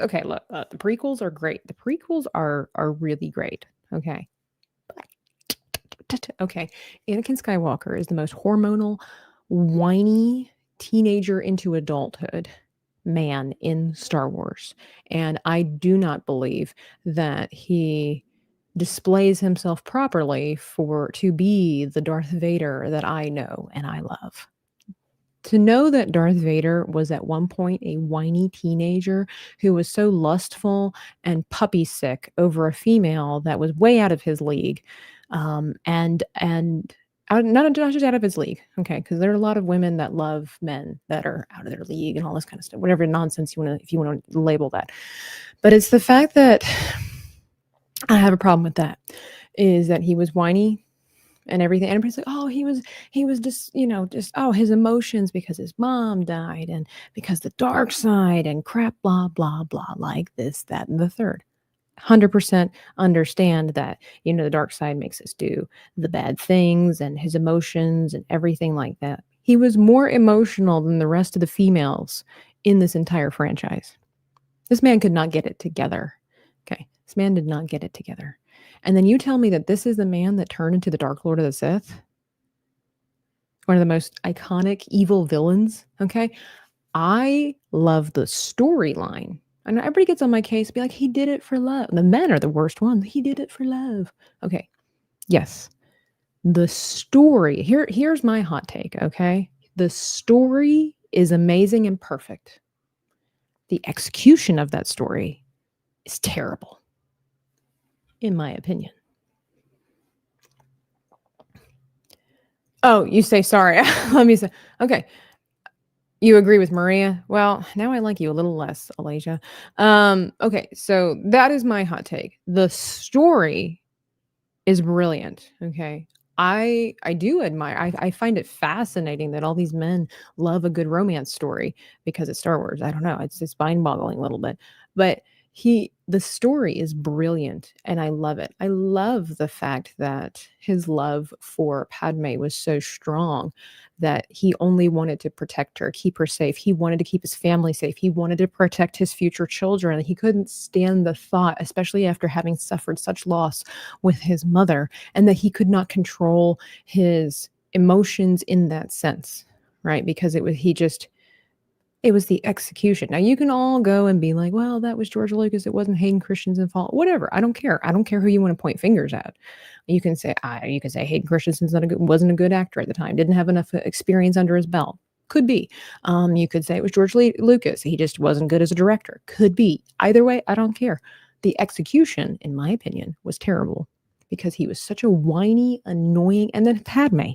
okay, look, the prequels are great. The prequels are really great. Okay. Okay. Anakin Skywalker is the most hormonal, whiny teenager into adulthood man in Star Wars. And I do not believe that he displays himself properly to be the Darth Vader that I know and I love. To know that Darth Vader was at one point a whiny teenager who was so lustful and puppy sick over a female that was way out of his league, and not just out of his league, okay? Because there are a lot of women that love men that are out of their league and all this kind of stuff, whatever nonsense if you want to label that. But it's the fact that I have a problem with that, is that he was whiny and everything. And everybody's like, oh, he was just, his emotions because his mom died and because the dark side and crap, blah, blah, blah, like this, that, and the third. 100% understand that, the dark side makes us do the bad things and his emotions and everything like that. He was more emotional than the rest of the females in this entire franchise. This man could not get it together. Okay. This man did not get it together. And then you tell me that this is the man that turned into the Dark Lord of the Sith? One of the most iconic evil villains. Okay. I love the storyline. I know everybody gets on my case, be like, he did it for love. The men are the worst ones. He did it for love. Okay. Yes. The story. Here's my hot take. Okay. The story is amazing and perfect. The execution of that story is terrible, in my opinion. Oh, you say sorry. Let me say, okay. You agree with Maria? Well, now I like you a little less, Alasia. Okay, so that is my hot take. The story is brilliant. Okay. I do admire, I find it fascinating that all these men love a good romance story because it's Star Wars. I don't know. It's mind-boggling a little bit. But the story is brilliant and I love it. I love the fact that his love for Padme was so strong that he only wanted to protect her, keep her safe. He wanted to keep his family safe. He wanted to protect his future children. He couldn't stand the thought, especially after having suffered such loss with his mother, and that he could not control his emotions in that sense, right? Because it was the execution. Now you can all go and be like, well, that was George Lucas. It wasn't Hayden Christensen's fault. Whatever. I don't care. I don't care who you want to point fingers at. You can say Hayden Christensen's wasn't a good actor at the time. Didn't have enough experience under his belt. Could be. You could say it was George Lucas. He just wasn't good as a director. Could be. Either way, I don't care. The execution, in my opinion, was terrible because he was such a whiny, annoying, and then Padme.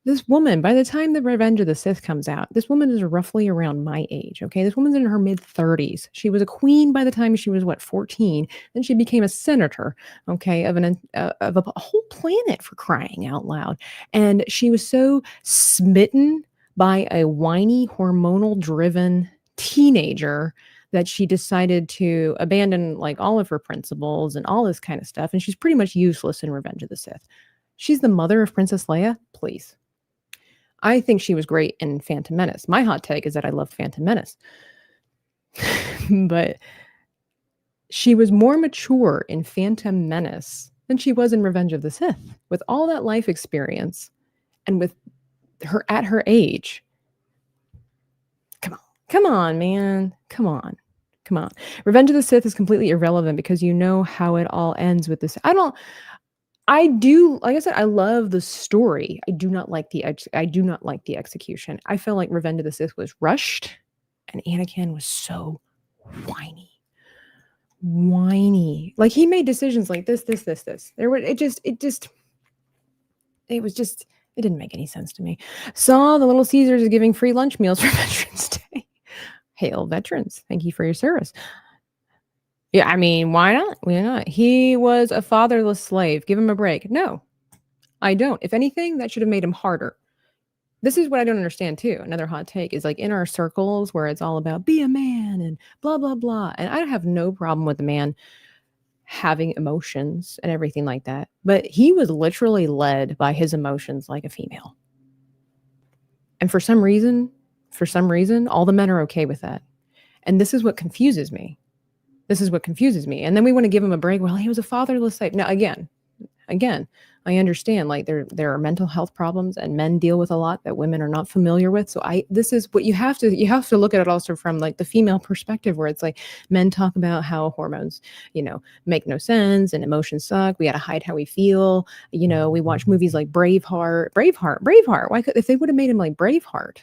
This woman, by the time the Revenge of the Sith comes out, this woman is roughly around my age, okay? This woman's in her mid-30s. She was a queen by the time she was, 14? Then she became a senator, okay, of a whole planet, for crying out loud. And she was so smitten by a whiny, hormonal-driven teenager that she decided to abandon, all of her principles and all this kind of stuff. And she's pretty much useless in Revenge of the Sith. She's the mother of Princess Leia? Please. I think she was great in Phantom Menace. My hot take is that I loved Phantom Menace. But she was more mature in Phantom Menace than she was in Revenge of the Sith. With all that life experience and with her at her age. Come on, man. Come on. Revenge of the Sith is completely irrelevant because you know how it all ends with this. I do, like I said, I love the story. I do not like the execution. I feel like Revenge of the Sith was rushed, and Anakin was so whiny. Like he made decisions like this. It didn't make any sense to me. Saw the Little Caesars is giving free lunch meals for Veterans Day. Hail veterans! Thank you for your service. Yeah, I mean, why not? Why not? He was a fatherless slave. Give him a break. No, I don't. If anything, that should have made him harder. This is what I don't understand, too. Another hot take is in our circles where it's all about be a man and blah, blah, blah. And I have no problem with a man having emotions and everything like that. But he was literally led by his emotions like a female. And for some reason, all the men are okay with that. And this is what confuses me. And then we want to give him a break. Well, he was a fatherless slave. Now, again, Again, I understand like there are mental health problems and men deal with a lot that women are not familiar with. So this is what you have to look at it also from like the female perspective, where it's like men talk about how hormones, make no sense and emotions suck. We got to hide how we feel. We watch movies like Braveheart. Why if they would have made him like Braveheart,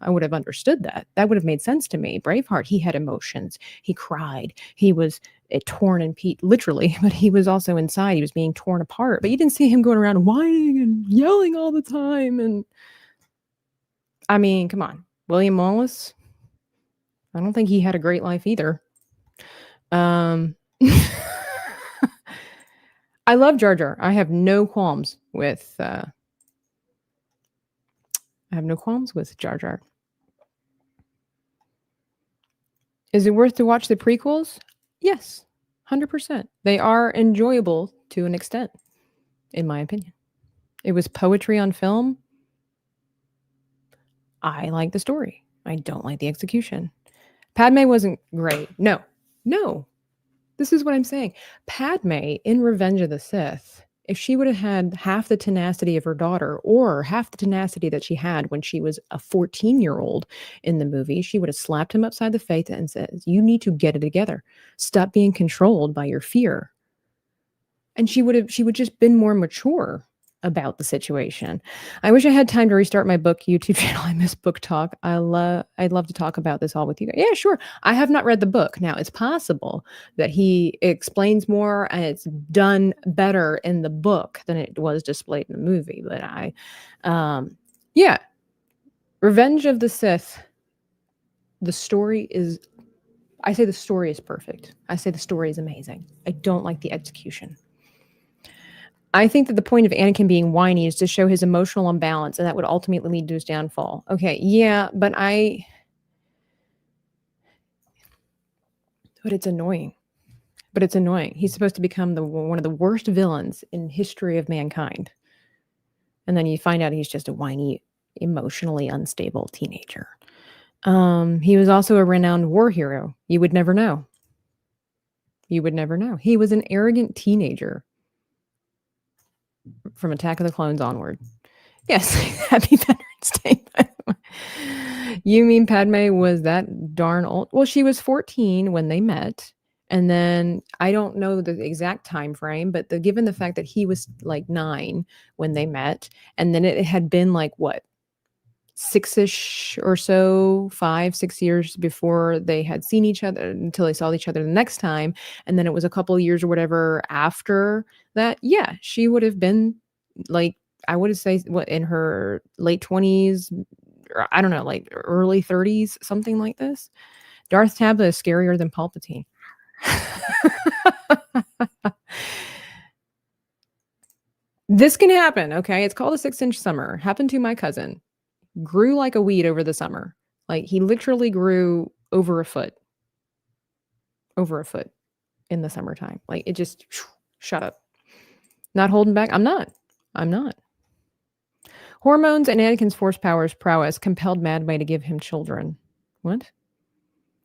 I would have understood that. That would have made sense to me. Braveheart, he had emotions. He cried. He was torn in pieces, literally, but he was also inside. He was being torn apart. But you didn't see him going around whining and yelling all the time. And I mean, come on. William Wallace, I don't think he had a great life either. I love Jar Jar. I have no qualms with Jar Jar. Is it worth to watch the prequels? Yes, 100%. They are enjoyable to an extent, in my opinion. It was poetry on film. I like the story. I don't like the execution. Padme wasn't great. No. This is what I'm saying. Padme in Revenge of the Sith, if she would have had half the tenacity of her daughter or half the tenacity that she had when she was a 14-year-old in the movie, she would have slapped him upside the face and said, you need to get it together. Stop being controlled by your fear. And she would just been more mature about the situation. I wish I had time to restart my book YouTube channel. I miss book talk. I'd love to talk about this all with you guys. Yeah, sure. I have not read the book. Now, it's possible that he explains more and it's done better in the book than it was displayed in the movie. But Revenge of the Sith, the story is perfect. I say the story is amazing. I don't like the execution. I think that the point of Anakin being whiny is to show his emotional imbalance, and that would ultimately lead to his downfall. Okay, yeah, but it's annoying. He's supposed to become one of the worst villains in history of mankind. And then you find out he's just a whiny, emotionally unstable teenager. He was also a renowned war hero. You would never know. He was an arrogant teenager. From Attack of the Clones onward. Yes, happy Veterans Day. You mean Padme was that darn old? Well, she was 14 when they met. And then I don't know the exact time frame, but given the fact that he was like 9 when they met, and then it had been like what, 6-ish or so, 5-6 years before they had seen each other until they saw each other the next time. And then it was a couple of years or whatever after that. Yeah, she would have been like, I would say what, in her late 20s, or I don't know, like early 30s, something like this. Darth Tabla is scarier than Palpatine. This can happen, okay? It's called a 6-inch summer. Happened to my cousin. Grew like a weed over the summer. Like he literally grew over a foot in the summertime. Like it just shut up. Not holding back. I'm not. Hormones and Anakin's force prowess compelled Padme to give him children. What?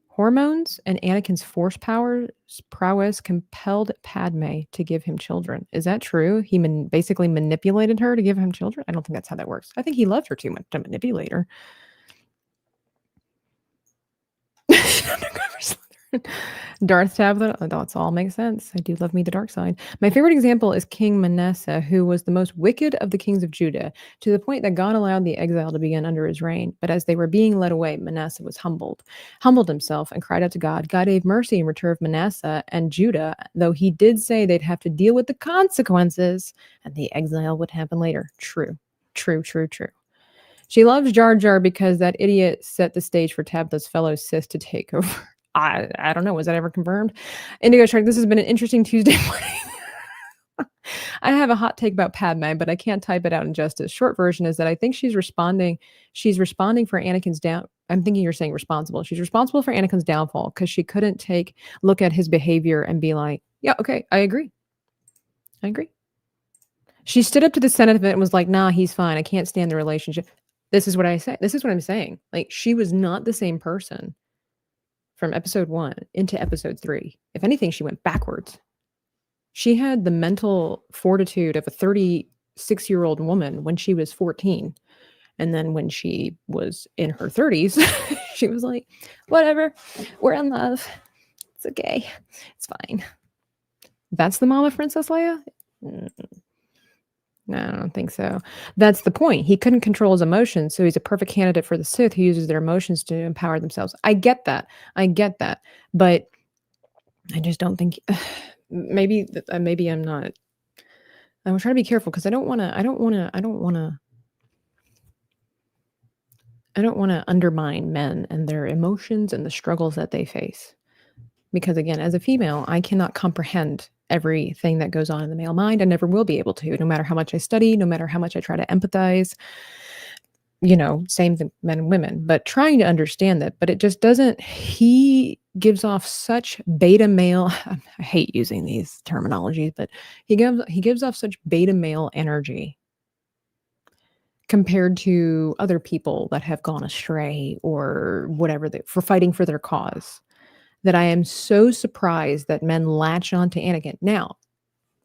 Hormones and Anakin's force prowess compelled Padme to give him children. Is that true? He basically manipulated her to give him children? I don't think that's how that works. I think he loved her too much to manipulate her. Darth Tablet, that's all makes sense. I do love me the dark side. My favorite example is King Manasseh, who was the most wicked of the kings of Judah, to the point that God allowed the exile to begin under his reign. But as they were being led away, Manasseh was humbled himself and cried out to God. God gave mercy in return of Manasseh and Judah, though he did say they'd have to deal with the consequences and the exile would happen later. True. She loves Jar Jar because that idiot set the stage for Tabitha's fellow Sith to take over. I don't know. Was that ever confirmed? Indigo Shark, this has been an interesting Tuesday morning. I have a hot take about Padme, but I can't type it out in justice. Short version is that I think she's responding for Anakin's down. I'm thinking you're saying responsible. She's responsible for Anakin's downfall because she couldn't look at his behavior and be like, yeah, okay, I agree. She stood up to the Senate of it and was like, nah, he's fine. I can't stand the relationship. This is what I say. This is what I'm saying. Like, she was not the same person from episode 1 into episode 3. If anything, she went backwards. She had the mental fortitude of a 36-year-old woman when she was 14. And then when she was in her 30s, she was like, whatever, we're in love. It's okay. It's fine. That's the mom of Princess Leia? No, I don't think so. That's the point. He couldn't control his emotions, so he's a perfect candidate for the Sith who uses their emotions to empower themselves. I get that. But I just don't think maybe I'm not. I'm trying to be careful because I don't want to undermine men and their emotions and the struggles that they face. Because again, as a female, I cannot comprehend everything that goes on in the male mind. I never will be able to, no matter how much I study, no matter how much I try to empathize, same thing, men and women, but trying to understand that, but it just doesn't, he gives off such beta male, I hate using these terminologies, but he gives off such beta male energy compared to other people that have gone astray or whatever for fighting for their cause, that I am so surprised that men latch on to Anakin. Now,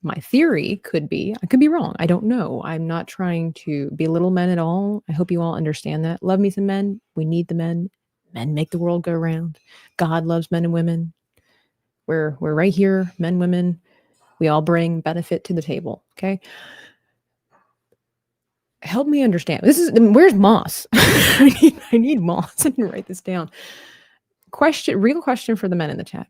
my theory could be, I could be wrong. I don't know. I'm not trying to belittle men at all. I hope you all understand that. Love me some men. We need the men. Men make the world go round. God loves men and women. We're right here, men, women. We all bring benefit to the table. Okay. Help me understand. Where's Moss? I need Moss. I need to write this down. Real question for the men in the chat.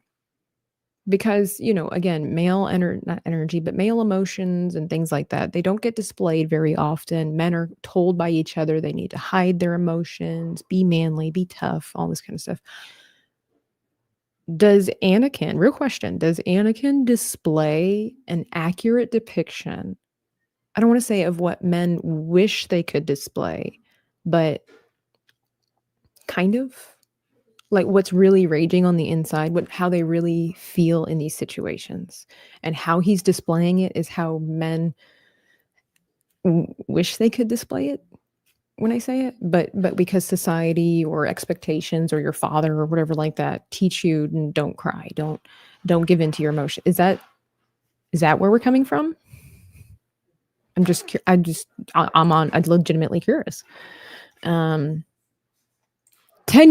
Because, again, not energy, but male emotions and things like that, they don't get displayed very often. Men are told by each other they need to hide their emotions, be manly, be tough, all this kind of stuff. Real question, does Anakin display an accurate depiction? I don't want to say of what men wish they could display, but kind of like what's really raging on the inside, how they really feel in these situations, and how he's displaying it is how men wish they could display it when I say it, but because society or expectations or your father or whatever like that teach you, don't cry, don't give into your emotion. Is that where we're coming from? I'm legitimately curious. 10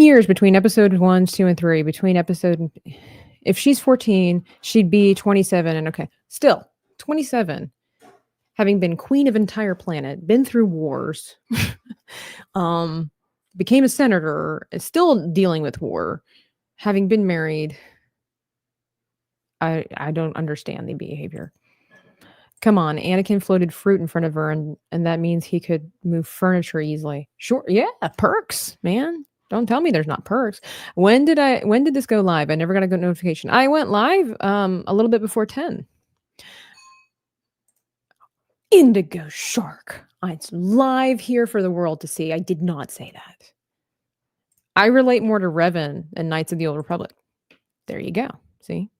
years between episode 1, 2, and 3. If she's 14, she'd be 27. And okay, still 27, having been queen of entire planet, been through wars, became a senator, is still dealing with war, having been married. I don't understand the behavior. Come on, Anakin floated fruit in front of her, and that means he could move furniture easily. Sure, yeah, perks, man. Don't tell me there's not perks. When did this go live? I never got a good notification. I went live a little bit before 10. Indigo Shark. It's live here for the world to see. I did not say that. I relate more to Revan and Knights of the Old Republic. There you go. See?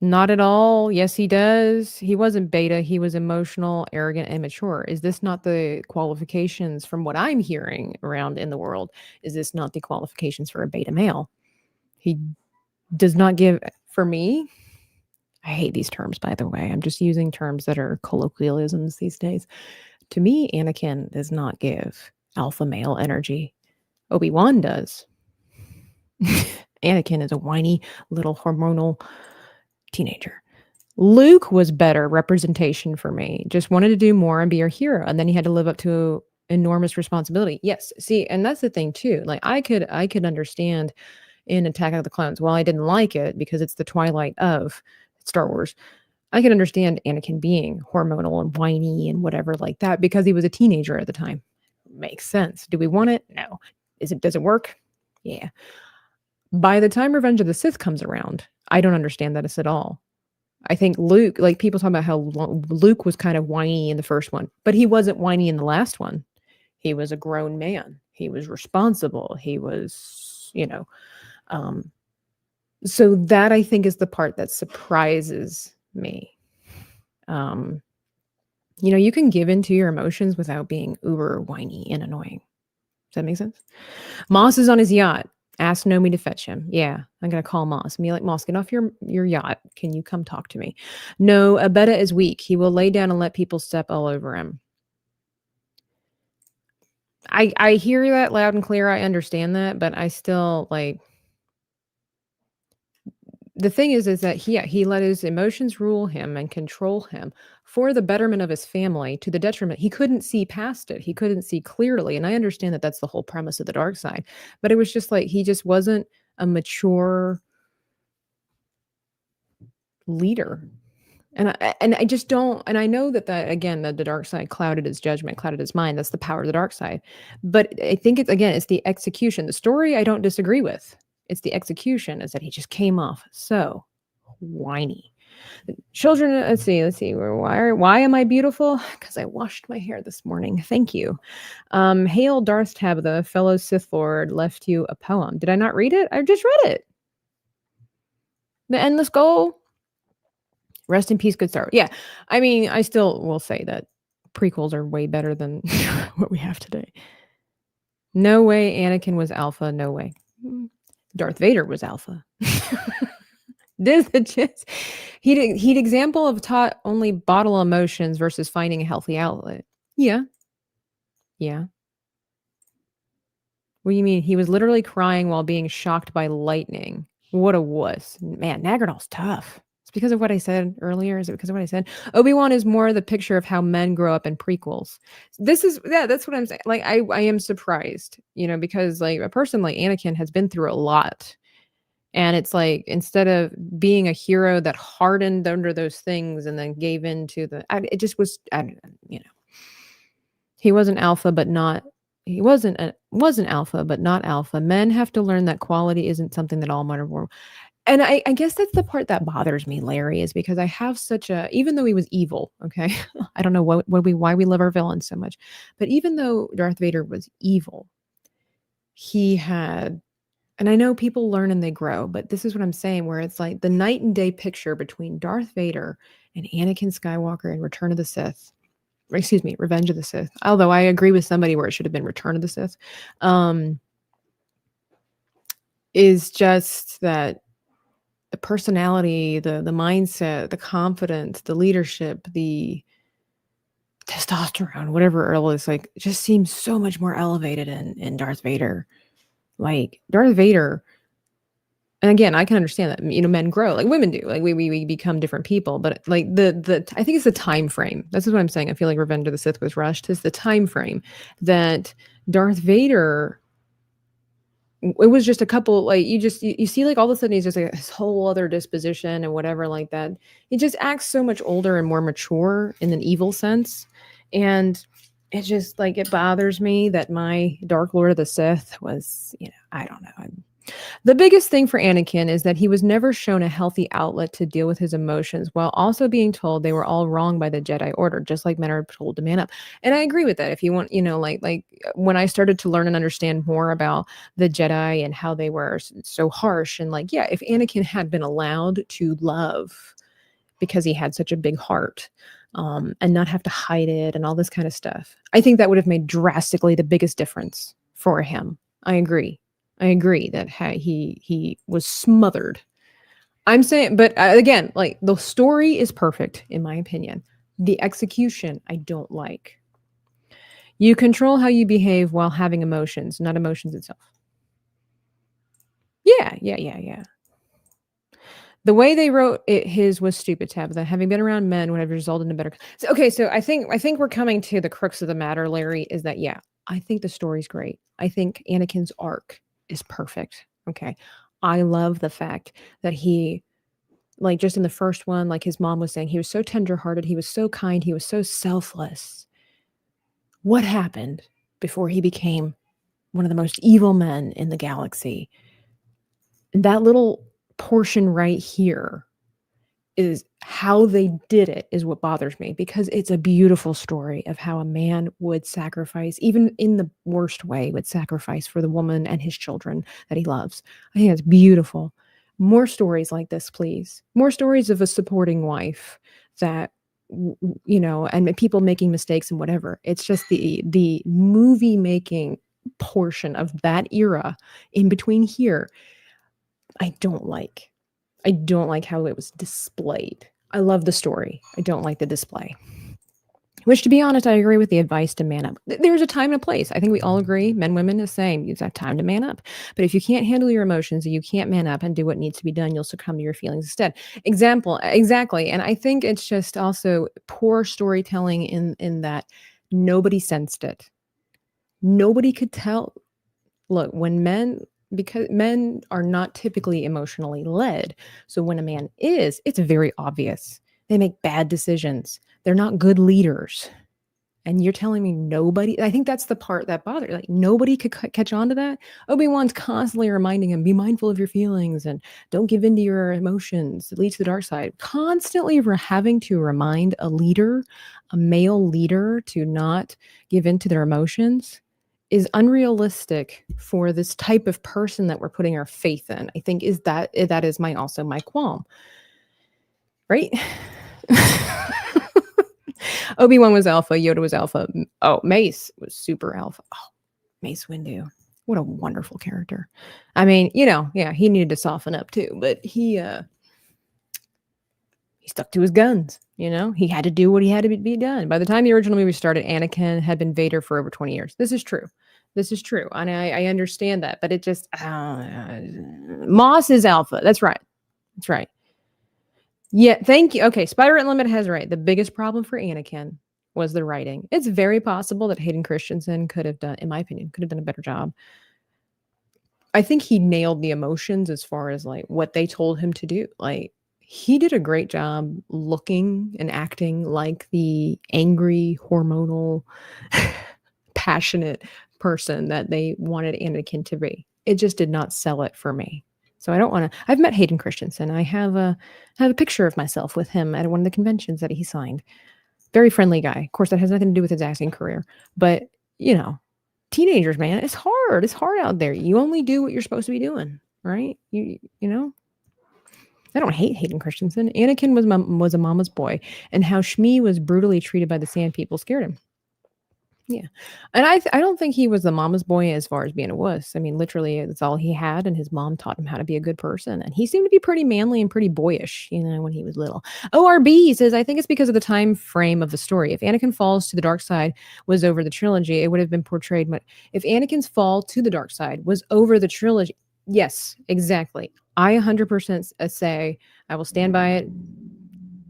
Not at all. Yes, he does. He wasn't beta. He was emotional, arrogant, and mature. Is this not the qualifications from what I'm hearing around in the world? Is this not the qualifications for a beta male? He does not give, for me, I hate these terms, by the way. I'm just using terms that are colloquialisms these days. To me, Anakin does not give alpha male energy. Obi-Wan does. Anakin is a whiny little hormonal teenager. Luke was better representation for me. Just wanted to do more and be a hero. And then he had to live up to enormous responsibility. Yes. See, and that's the thing too. Like I could understand in Attack of the Clones. While I didn't like it because it's the twilight of Star Wars, I can understand Anakin being hormonal and whiny and whatever like that because he was a teenager at the time. Makes sense. Do we want it? No. Does it work? Yeah. By the time Revenge of the Sith comes around, I don't understand that at all. I think Luke, like people talk about how Luke was kind of whiny in the first one, but he wasn't whiny in the last one. He was a grown man. He was responsible. He was, so that I think is the part that surprises me. You can give into your emotions without being uber whiny and annoying. Does that make sense? Moss is on his yacht. Ask Nomi to fetch him. Yeah, I'm gonna call Moss and be like, Moss, get off your yacht. Can you come talk to me? No, Abeta is weak. He will lay down and let people step all over him. I hear that loud and clear. I understand that, but I still like. The thing is that he let his emotions rule him and control him for the betterment of his family to the detriment. He couldn't see past it. He couldn't see clearly. And I understand that that's the whole premise of the dark side. But it was just like he just wasn't a mature leader. And I just don't. And I know that again, that the dark side clouded his judgment, clouded his mind. That's the power of the dark side. But I think it's the execution. The story I don't disagree with. It's the execution is that he just came off so whiny. Children, let's see. Why am I beautiful? Because I washed my hair this morning. Thank you. Hail Darth Tabitha, fellow Sith Lord, left you a poem. Did I not read it? I just read it. The Endless Goal. Rest in peace, good Star Wars. Yeah, I mean, I still will say that prequels are way better than what we have today. No way Anakin was alpha. No way. Darth Vader was alpha. He'd example of taught only bottle emotions versus finding a healthy outlet. Yeah. What do you mean? He was literally crying while being shocked by lightning. What a wuss. Man, Nagardol's tough. It's because of what I said earlier. Is it because of what I said? Obi-Wan is more the picture of how men grow up in prequels. That's what I'm saying. Like, I am surprised, because like a person like Anakin has been through a lot. And it's like, instead of being a hero that hardened under those things and then gave in to it just was, he wasn't alpha, but not, he wasn't alpha, but not alpha. Men have to learn that quality isn't something that all men are. And I guess that's the part that bothers me, Larry, is because I have even though he was evil, okay, I don't know why we love our villains so much, but even though Darth Vader was evil, he had, and I know people learn and they grow, but this is what I'm saying, where it's like the night and day picture between Darth Vader and Anakin Skywalker in Revenge of the Sith. Although I agree with somebody where it should have been Return of the Sith, is just that the personality, the mindset, the confidence, the leadership, the testosterone, whatever Earl is, like, it just seems so much more elevated in Darth Vader. Like Darth Vader, and again, I can understand that, men grow like women do, like we become different people, but like I think it's the time frame. This is what I'm saying. I feel like Revenge of the Sith was rushed. It's the time frame that Darth Vader, it was just a couple, like you see, like all of a sudden he's just like this whole other disposition and whatever like that. He just acts so much older and more mature in an evil sense. And it's just like, it bothers me that my Dark Lord of the Sith was, I don't know. The biggest thing for Anakin is that he was never shown a healthy outlet to deal with his emotions, while also being told they were all wrong by the Jedi Order, just like men are told to man up. And I agree with that. If you want, like when I started to learn and understand more about the Jedi and how they were so harsh, and like, yeah, if Anakin had been allowed to love because he had such a big heart, and not have to hide it and all this kind of stuff, I think that would have made drastically the biggest difference for him. I agree that he was smothered. I'm saying, but again, like the story is perfect in my opinion. The execution I don't like. You control how you behave while having emotions, not emotions itself. Yeah. The way they wrote it, his was stupid, Tabitha. Having been around men would have resulted in a better. So I think we're coming to the crux of the matter, Larry, is that, yeah, I think the story's great. I think Anakin's arc is perfect. Okay. I love the fact that he, like, just in the first one, like his mom was saying, he was so tenderhearted. He was so kind. He was so selfless. What happened before he became one of the most evil men in the galaxy? That little portion right here is how they did it, is what bothers me, because it's a beautiful story of how a man would sacrifice, even in the worst way, would sacrifice for the woman and his children that he loves. I think that's beautiful. More stories like this, please. More stories of a supporting wife that, and people making mistakes and whatever. It's just the movie making portion of that era in between here, I don't like. I don't like how it was displayed. I love the story. I don't like the display. Which, to be honest, I agree with the advice to man up. There's a time and a place. I think we all agree, men, women, the same. It's that time to man up. But if you can't handle your emotions, you can't man up and do what needs to be done, you'll succumb to your feelings instead. Exactly. And I think it's just also poor storytelling in that nobody sensed it. Nobody could tell. Look, because men are not typically emotionally led. So when a man is, it's very obvious. They make bad decisions. They're not good leaders. And you're telling me nobody, I think that's the part that bothered. Like nobody could catch on to that. Obi-Wan's constantly reminding him, be mindful of your feelings and don't give in to your emotions. It leads to the dark side. Constantly having to remind a leader, a male leader, to not give in to their emotions is unrealistic for this type of person that we're putting our faith in. I think that is my qualm. Right? Obi-Wan was alpha, Yoda was alpha. Oh, Mace was super alpha. Oh, Mace Windu. What a wonderful character. I mean, yeah, he needed to soften up too, but he stuck to his guns, He had to do what he had to be done. By the time the original movie started, Anakin had been Vader for over 20 years. This is true. And I understand that, but it just Moss is alpha. That's right. Yeah, thank you. Okay, Spider Unlimited has right. The biggest problem for Anakin was the writing. It's very possible that Hayden Christensen could have done, in my opinion, a better job. I think he nailed the emotions as far as like what they told him to do. Like he did a great job looking and acting like the angry, hormonal, passionate person that they wanted Anakin to be. It just did not sell it for me. So I don't want to. I've met Hayden Christensen. I have a picture of myself with him at one of the conventions that he signed. Very friendly guy. Of course, that has nothing to do with his acting career. But teenagers, man, it's hard. It's hard out there. You only do what you're supposed to be doing, right? You know. I don't hate Hayden Christensen. Anakin was a mama's boy, and how Shmi was brutally treated by the Sand People scared him. Yeah. And I don't think he was the mama's boy as far as being a wuss. I mean, literally, that's all he had. And his mom taught him how to be a good person. And he seemed to be pretty manly and pretty boyish, when he was little. ORB says, I think it's because of the time frame of the story. If Anakin falls to the dark side was over the trilogy, it would have been portrayed. If Anakin's fall to the dark side was over the trilogy. Yes, exactly. I 100% say I will stand by it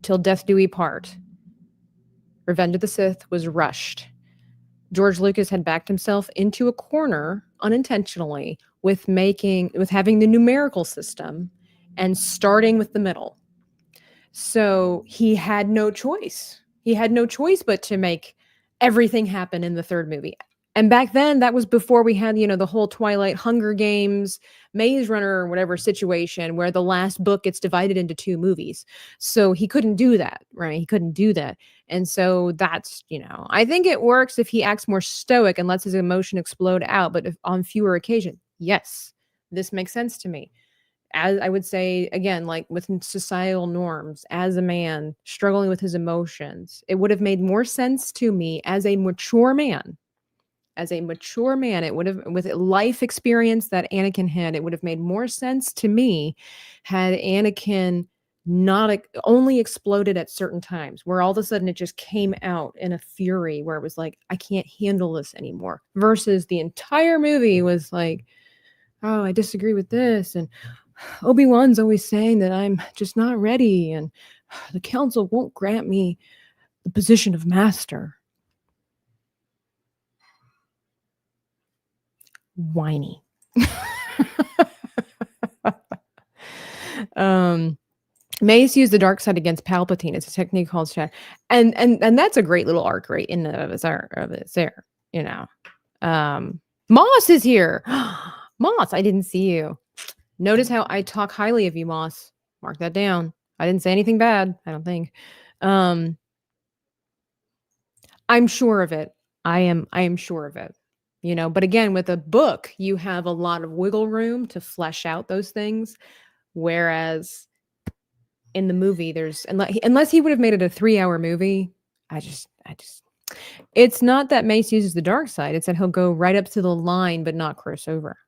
till death do we part. Revenge of the Sith was rushed. George Lucas had backed himself into a corner unintentionally with having the numerical system and starting with the middle. So he had no choice. He had no choice but to make everything happen in the third movie. And back then, that was before we had, the whole Twilight, Hunger Games, Maze Runner, or whatever situation where the last book gets divided into 2 movies. So he couldn't do that, right? He couldn't do that. And so that's, I think it works if he acts more stoic and lets his emotion explode out, but if on fewer occasions, yes, this makes sense to me. As I would say, again, like with societal norms, as a man struggling with his emotions, it would have made more sense to me as a mature man. It would have, with life experience that Anakin had, it would have made more sense to me had Anakin not only exploded at certain times, where all of a sudden it just came out in a fury where it was like, I can't handle this anymore, versus the entire movie was like, oh, I disagree with this, and Obi-Wan's always saying that I'm just not ready, and the council won't grant me the position of master. Whiny. Mace used the dark side against Palpatine. It's a technique called chat, and that's a great little arc, right? In the of it's there, Moss is here. Moss, I didn't see you. Notice how I talk highly of you, Moss. Mark that down. I didn't say anything bad, I don't think. I'm sure of it. I am sure of it. But again, with a book, you have a lot of wiggle room to flesh out those things. Whereas in the movie, there's, unless he would have made it a 3-hour movie, I just It's not that Mace uses the dark side. It's that he'll go right up to the line, but not cross over.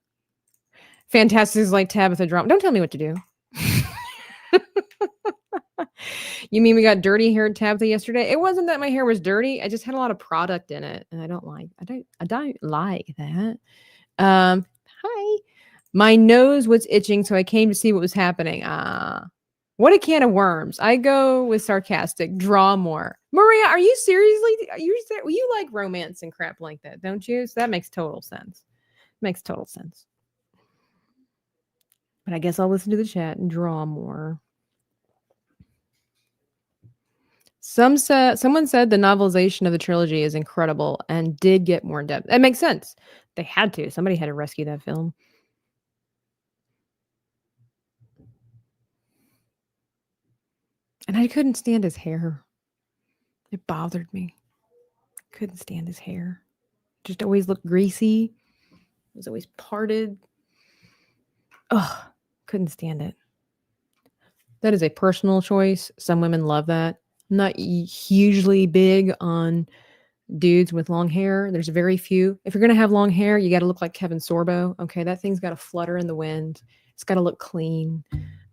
Fantastic is like Tabitha drama. Don't tell me what to do. You mean we got dirty haired Tabitha yesterday? It wasn't that my hair was dirty. I just had a lot of product in it, and I don't like that. Hi. My nose was itching, so I came to see what was happening. What a can of worms. I go with sarcastic. Draw more. Maria, are you seriously? You like romance and crap like that, don't you? So that makes total sense. Makes total sense. But I guess I'll listen to the chat and draw more. Someone said the novelization of the trilogy is incredible and did get more in depth. It makes sense. They had to. Somebody had to rescue that film. And I couldn't stand his hair. It bothered me. Couldn't stand his hair. Just always looked greasy. It was always parted. Ugh, couldn't stand it. That is a personal choice. Some women love that. I'm not hugely big on dudes with long hair. There's very few. If you're going to have long hair, you got to look like Kevin Sorbo. Okay, that thing's got to flutter in the wind. It's got to look clean.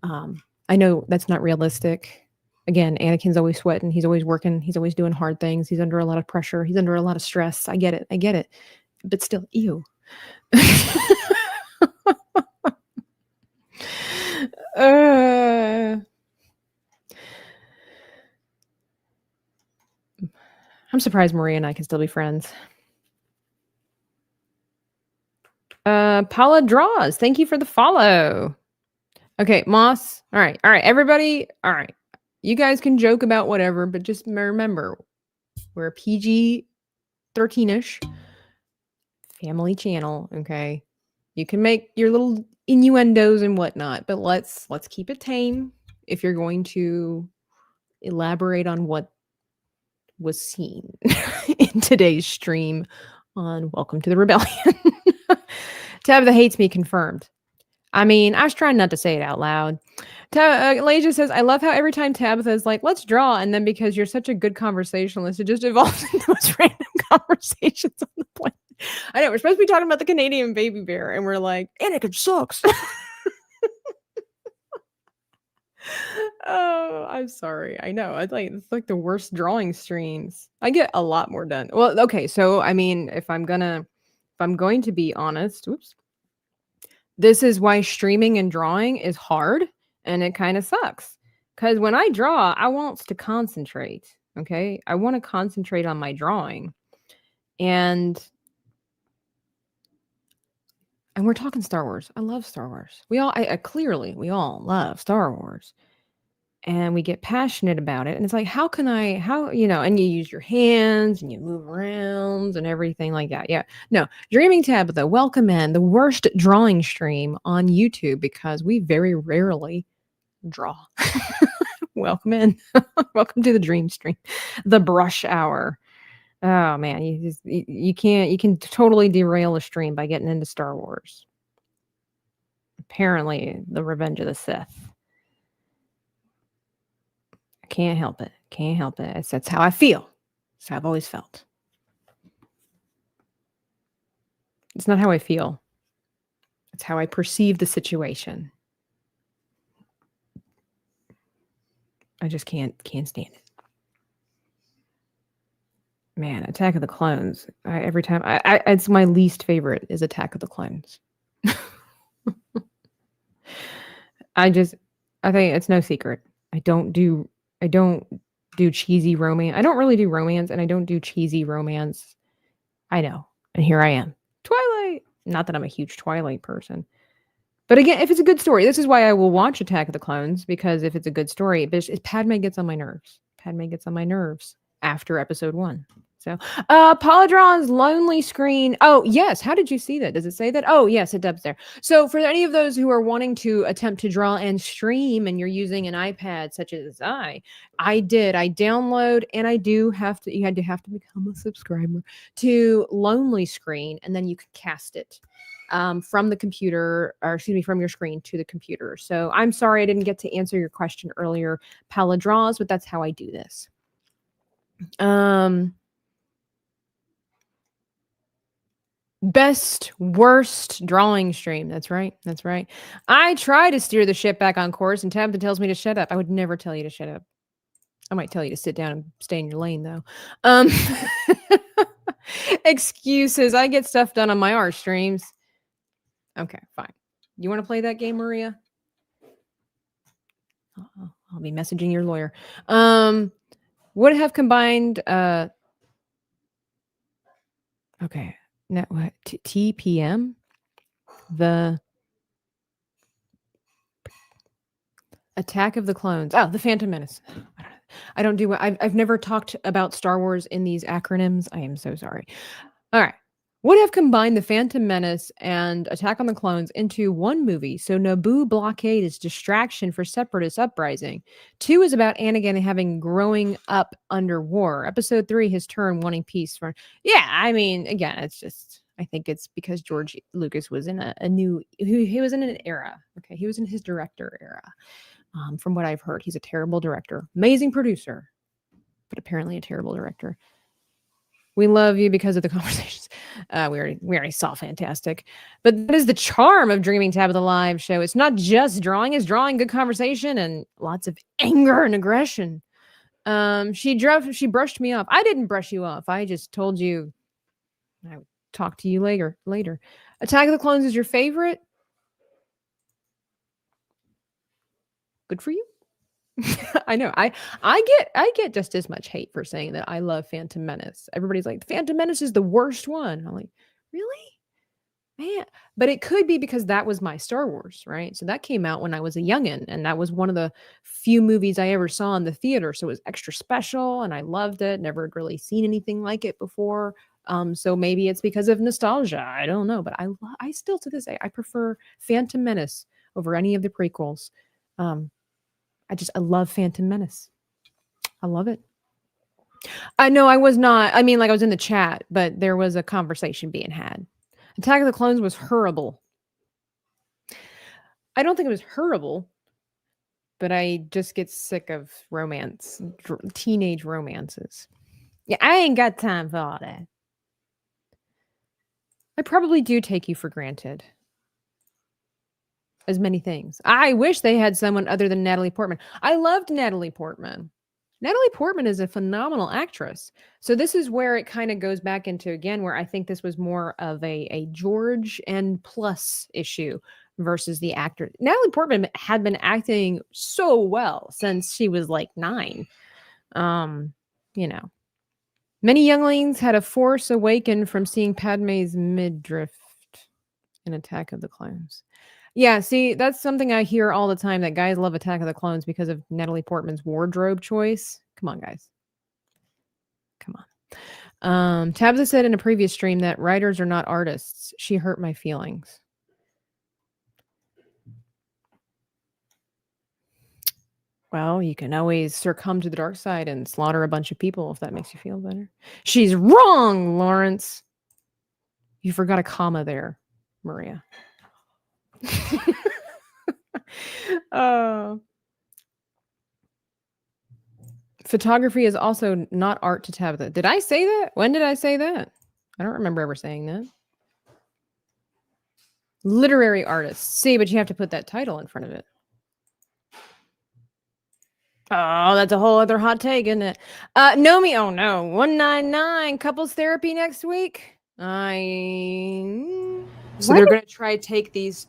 I know that's not realistic. Again, Anakin's always sweating. He's always working. He's always doing hard things. He's under a lot of pressure. He's under a lot of stress. I get it. But still, ew. I'm surprised Maria and I can still be friends. Paula Draws, thank you for the follow. Okay, Moss. All right, everybody. All right. You guys can joke about whatever, but just remember, we're a PG 13-ish family channel, okay? You can make your little innuendos and whatnot, but let's keep it tame if you're going to elaborate on what was seen in today's stream on Welcome to the Rebellion. Tabitha hates me, confirmed. I mean, I was trying not to say it out loud. Lasia says, I love how every time Tabitha is like, let's draw. And then because you're such a good conversationalist, it just evolves into those random conversations on the plane. I know, we're supposed to be talking about the Canadian baby bear. And we're like, Anakin sucks. Oh, I'm sorry. I know. It's like the worst drawing streams. I get a lot more done. Well, okay. So, I mean, if I'm going to be honest, this is why streaming and drawing is hard and it kind of sucks. Because when I draw, I want to concentrate. Okay. I want to concentrate on my drawing. And we're talking Star Wars. I love Star Wars. We all love Star Wars. And we get passionate about it. And it's like, and you use your hands and you move around and everything like that. Yeah. No, Dreaming Tabitha, welcome in the worst drawing stream on YouTube because we very rarely draw. Welcome in. Welcome to the dream stream. The brush hour. Oh man, you can totally derail a stream by getting into Star Wars. Apparently, the Revenge of the Sith. Can't help it. That's how I feel. That's how I've always felt. It's not how I feel. It's how I perceive the situation. I just can't stand it. Man, Attack of the Clones. Every time it's my least favorite is Attack of the Clones. I think it's no secret. I don't do cheesy romance. I don't really do romance, and I don't do cheesy romance. I know. And here I am. Twilight. Not that I'm a huge Twilight person. But again, if it's a good story, this is why I will watch Attack of the Clones, because if it's a good story, Padme gets on my nerves. Padme gets on my nerves after episode 1. So, Polydron's Lonely Screen. Oh, yes. How did you see that? Does it say that? Oh, yes, it does there. So for any of those who are wanting to attempt to draw and stream and you're using an iPad such as I did. I download and you have to become a subscriber to Lonely Screen, and then you can cast it from the computer, from your screen to the computer. So I'm sorry I didn't get to answer your question earlier, Paladraws, but that's how I do this. Best worst drawing stream. That's right. That's right. I try to steer the ship back on course, and Tabitha tells me to shut up. I would never tell you to shut up. I might tell you to sit down and stay in your lane, though. Excuses. I get stuff done on my art streams. Okay, fine. You want to play that game, Maria? I'll be messaging your lawyer. Would have combined. Okay. Net what? TPM? The Attack of the Clones. Oh, the Phantom Menace. I don't do. I've never talked about Star Wars in these acronyms. I am so sorry. All right. Would have combined the Phantom Menace and Attack on the Clones into one movie. So Naboo blockade is distraction for separatist uprising. 2 is about Anakin having growing up under war. Episode 3, his turn wanting peace. Yeah, I mean, again, it's just, I think it's because George Lucas was in a new, he was in an era. Okay, he was in his director era. From what I've heard, he's a terrible director. Amazing producer, but apparently a terrible director. We love you because of the conversations. We already saw fantastic. But that is the charm of Dreaming Tabitha Live show. It's not just drawing, it's drawing, good conversation, and lots of anger and aggression. She brushed me off. I didn't brush you off. I just told you I would talk to you later. Attack of the Clones is your favorite? Good for you. I know. I get just as much hate for saying that I love Phantom Menace. Everybody's like, Phantom Menace is the worst one. I'm like, really? Man. But it could be because that was my Star Wars, right? So that came out when I was a youngin', and that was one of the few movies I ever saw in the theater. So it was extra special, and I loved it. Never had really seen anything like it before. So maybe it's because of nostalgia. I don't know. But I still, to this day, I prefer Phantom Menace over any of the prequels. I love Phantom Menace. I love it. I know I was not, I mean, like I was in the chat, but there was a conversation being had. Attack of the Clones was horrible. I don't think it was horrible, but I just get sick of romance, teenage romances. Yeah, I ain't got time for all that. I probably do take you for granted. As many things. I wish they had someone other than Natalie Portman. I loved Natalie Portman. Natalie Portman is a phenomenal actress. So this is where it kind of goes back into, again, where I think this was more of a George and plus issue versus the actor. Natalie Portman had been acting so well since she was like 9. You know. Many younglings had a force awakened from seeing Padme's midriff in Attack of the Clones. Yeah, see, that's something I hear all the time, that guys love Attack of the Clones because of Natalie Portman's wardrobe choice. Come on, guys. Come on. Tabitha said in a previous stream that writers are not artists. She hurt my feelings. Well, you can always succumb to the dark side and slaughter a bunch of people if that makes you feel better. She's wrong, Lawrence. You forgot a comma there, Maria. Photography is also not art to Tabitha. Did I say that? When did I say that? I don't remember ever saying that. Literary artists. See, but you have to put that title in front of it. Oh, that's a whole other hot take, isn't it? Nomi, oh no. 199, couples therapy next week. So they're going to try to take these.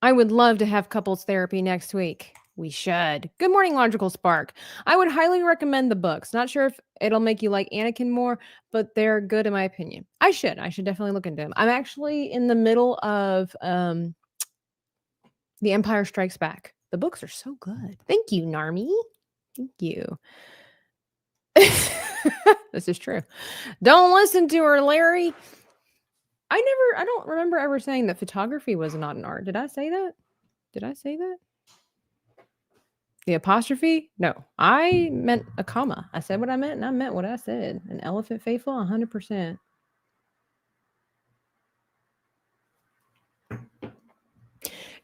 I would love to have couples therapy next week. We should. Good morning, Logical Spark. I would highly recommend the books. Not sure if it'll make you like Anakin more, but they're good in my opinion. I should definitely look into them. I'm actually in the middle of The Empire Strikes Back. The books are so good. Thank you, Narmi. Thank you. This is true. Don't listen to her, Larry. I don't remember ever saying that photography was not an art. Did I say that? The apostrophe? No, I meant a comma. I said what I meant, and I meant what I said. An elephant faithful, 100%.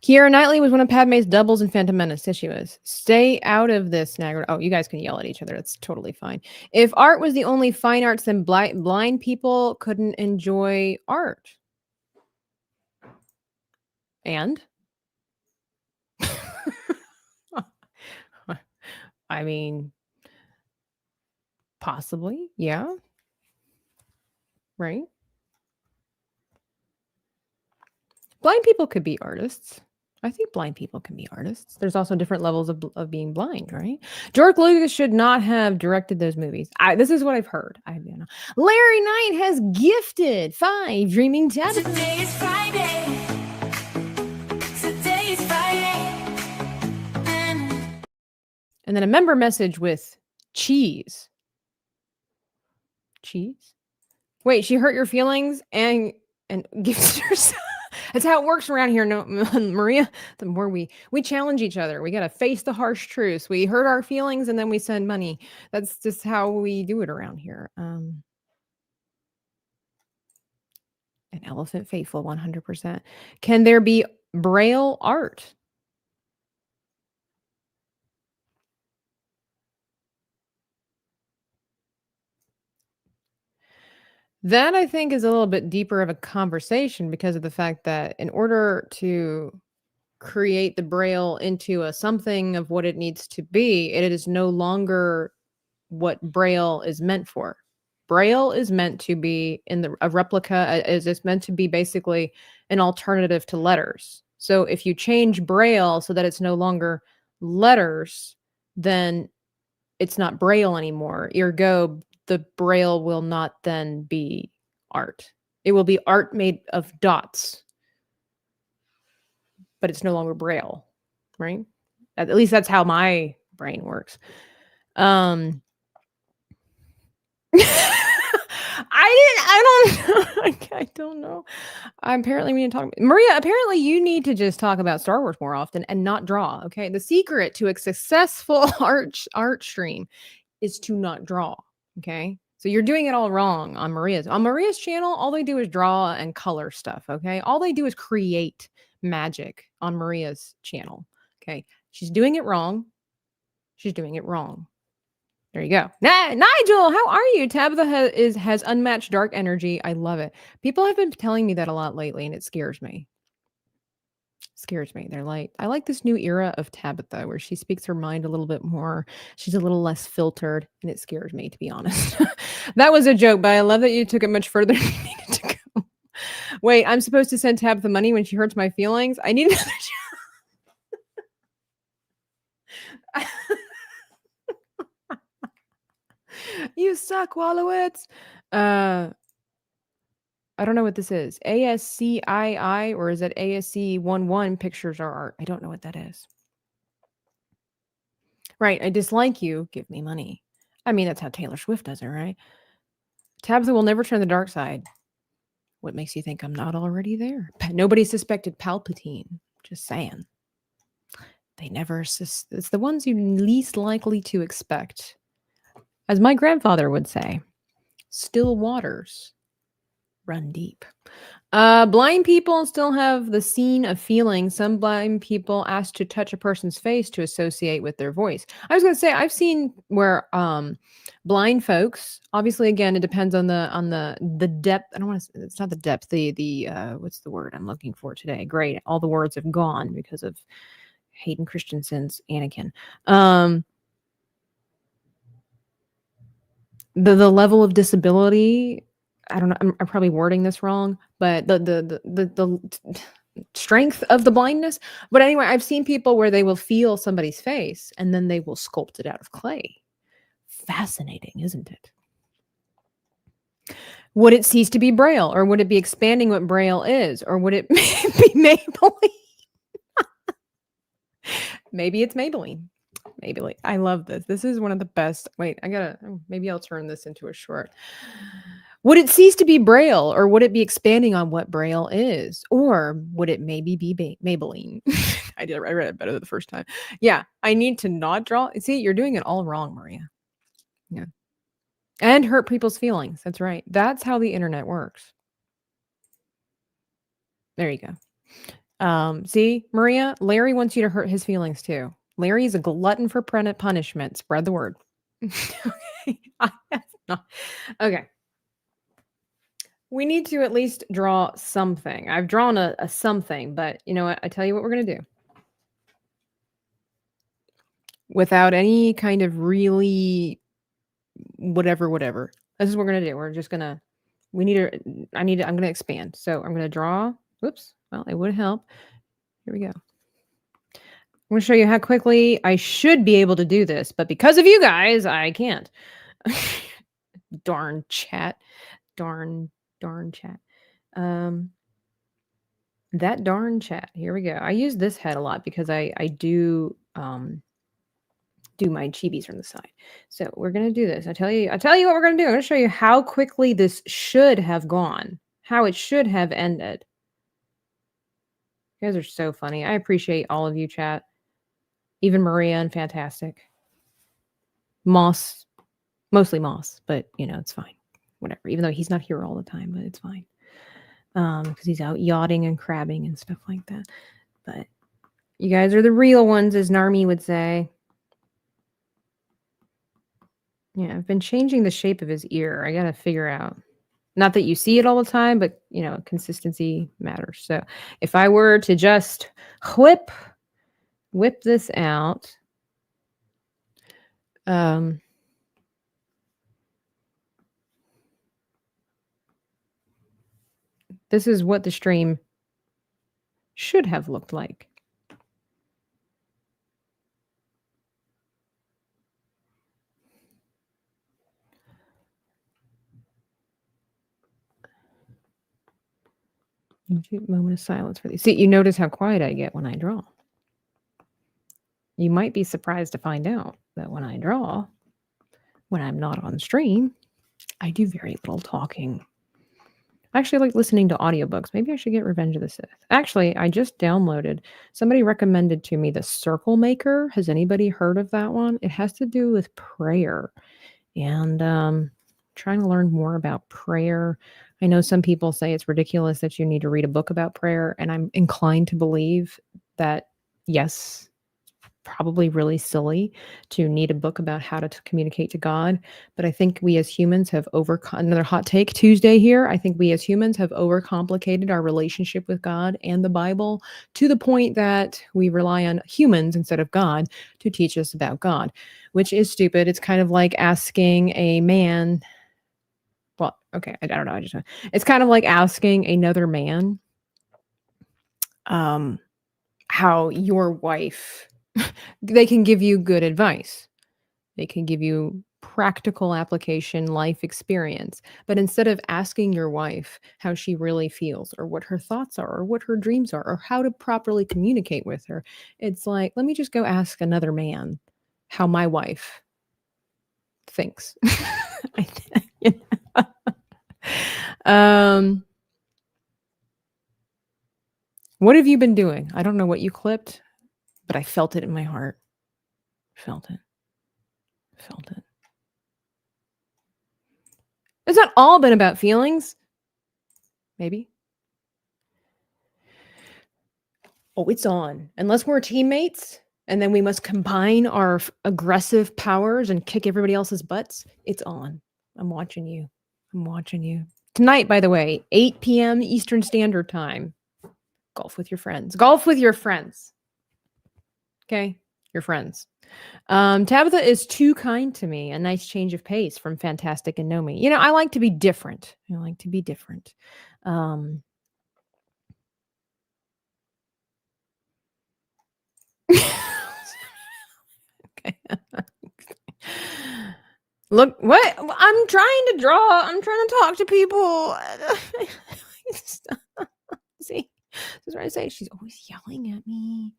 Keira Knightley was one of Padme's doubles in Phantom Menace. Yes, she was. Stay out of this, Nagger. Oh, you guys can yell at each other. That's totally fine. If art was the only fine arts, then blind people couldn't enjoy art. And? I mean, possibly, yeah. Right? Blind people could be artists. I think blind people can be artists. There's also different levels of being blind, right? George Lucas should not have directed those movies. This is what I've heard. Larry Knight has gifted 5 Dreaming Tabs. Today is Friday. Today is Friday. And then a member message with cheese. Cheese? Wait, she hurt your feelings and gifted herself. That's how it works around here, no, Maria. The more we challenge each other, we got to face the harsh truths. We hurt our feelings and then we send money. That's just how we do it around here. An elephant faithful, 100%. Can there be Braille art? That, I think, is a little bit deeper of a conversation because of the fact that in order to create the Braille into a something of what it needs to be, it is no longer what Braille is meant for. Braille is meant to be a replica, is meant to be basically an alternative to letters. So if you change Braille so that it's no longer letters, then it's not Braille anymore. Ergo, the Braille will not then be art. It will be art made of dots, but it's no longer Braille, right? At least that's how my brain works. I don't know. Apparently we need to talk. Maria, apparently you need to just talk about Star Wars more often and not draw, okay? The secret to a successful art stream is to not draw, okay? So you're doing it all wrong on Maria's. On Maria's channel, all they do is draw and color stuff, okay? All they do is create magic on Maria's channel, okay? She's doing it wrong. She's doing it wrong. There you go. Nigel, how are you? Tabitha has unmatched dark energy. I love it. People have been telling me that a lot lately, and it scares me. Scares me. They're like, I like this new era of Tabitha where she speaks her mind a little bit more. She's a little less filtered, and it scares me, to be honest. That was a joke, but I love that you took it much further than you needed to go. Wait, I'm supposed to send Tabitha money when she hurts my feelings? I need another job. You suck, Wallowitz. I don't know what this is. ASCII, or is it ASC11 pictures are art? I don't know what that is. Right. I dislike you. Give me money. I mean, that's how Taylor Swift does it, right? Tabitha will never turn the dark side. What makes you think I'm not already there? Nobody suspected Palpatine. Just saying. They never. It's the ones you least likely to expect. As my grandfather would say, still waters run deep. Blind people still have the scene of feeling. Some blind people ask to touch a person's face to associate with their voice. I was going to say, I've seen where blind folks, obviously, again, it depends on the depth. I don't want to. It's not the depth. The what's the word I'm looking for today? Great, all the words have gone because of Hayden Christensen's Anakin. The level of disability, I don't know, I'm probably wording this wrong, but the strength of the blindness. But anyway, I've seen people where they will feel somebody's face and then they will sculpt it out of clay. Fascinating, isn't it? Would it cease to be Braille, or would it be expanding what Braille is, or would it be Maybelline? Maybe it's Maybelline. Maybelline. I love this. This is one of the best. Wait, maybe I'll turn this into a short. Would it cease to be Braille, or would it be expanding on what Braille is? Or would it maybe be Maybelline? I read it better the first time. Yeah, I need to not draw. See, you're doing it all wrong, Maria. Yeah. And hurt people's feelings. That's right. That's how the internet works. There you go. See, Maria, Larry wants you to hurt his feelings too. Larry's a glutton for punishment. Spread the word. Okay. That's not- okay. We need to at least draw something. I've drawn a something, but you know what? I tell you what we're going to do. Without any kind of really whatever. This is what we're going to do. We're just going to, I'm going to expand. So I'm going to draw. Whoops. Well, it would help. Here we go. I'm going to show you how quickly I should be able to do this, but because of you guys, I can't. Darn chat. Darn chat. That darn chat. Here we go. I use this head a lot because I do do my chibis from the side. So we're gonna do this. I tell you what we're gonna do. I'm gonna show you how quickly this should have gone, how it should have ended. You guys are so funny. I appreciate all of you, chat. Even Maria and Fantastic. Moss, mostly Moss, but you know, it's fine. Whatever. Even though he's not here all the time, but it's fine. Because he's out yachting and crabbing and stuff like that. But you guys are the real ones, as Narmi would say. Yeah, I've been changing the shape of his ear. I gotta figure out. Not that you see it all the time, but you know, consistency matters. So if I were to just whip this out, this is what the stream should have looked like. Moment of silence for these. See, you notice how quiet I get when I draw. You might be surprised to find out that when I draw, when I'm not on stream, I do very little talking. I actually like listening to audiobooks. Maybe I should get Revenge of the Sith. Actually, I just downloaded. Somebody recommended to me the Circle Maker. Has anybody heard of that one? It has to do with prayer. And trying to learn more about prayer. I know some people say it's ridiculous that you need to read a book about prayer, and I'm inclined to believe that, yes, probably really silly to need a book about how to communicate to God. But I think we as humans have another hot take Tuesday here. I think we as humans have overcomplicated our relationship with God and the Bible to the point that we rely on humans instead of God to teach us about God, which is stupid. It's kind of like asking a man. Well, okay, I don't know. It's kind of like asking another man how your wife, they can give you good advice. They can give you practical application life experience. But instead of asking your wife how she really feels or what her thoughts are or what her dreams are or how to properly communicate with her, it's like, let me just go ask another man how my wife thinks. What have you been doing? I don't know what you clipped, but I felt it in my heart. Felt it. It's not all been about feelings. Maybe. Oh, it's on. Unless we're teammates, and then we must combine our aggressive powers and kick everybody else's butts. It's on. I'm watching you. Tonight, by the way, 8 p.m. Eastern Standard Time. Golf with your friends. Okay? Your friends. Tabitha is too kind to me. A nice change of pace from Fantastic and Nomi. You know, I like to be different. Okay. Look, what? I'm trying to draw. I'm trying to talk to people. See, this is what I say. She's always yelling at me.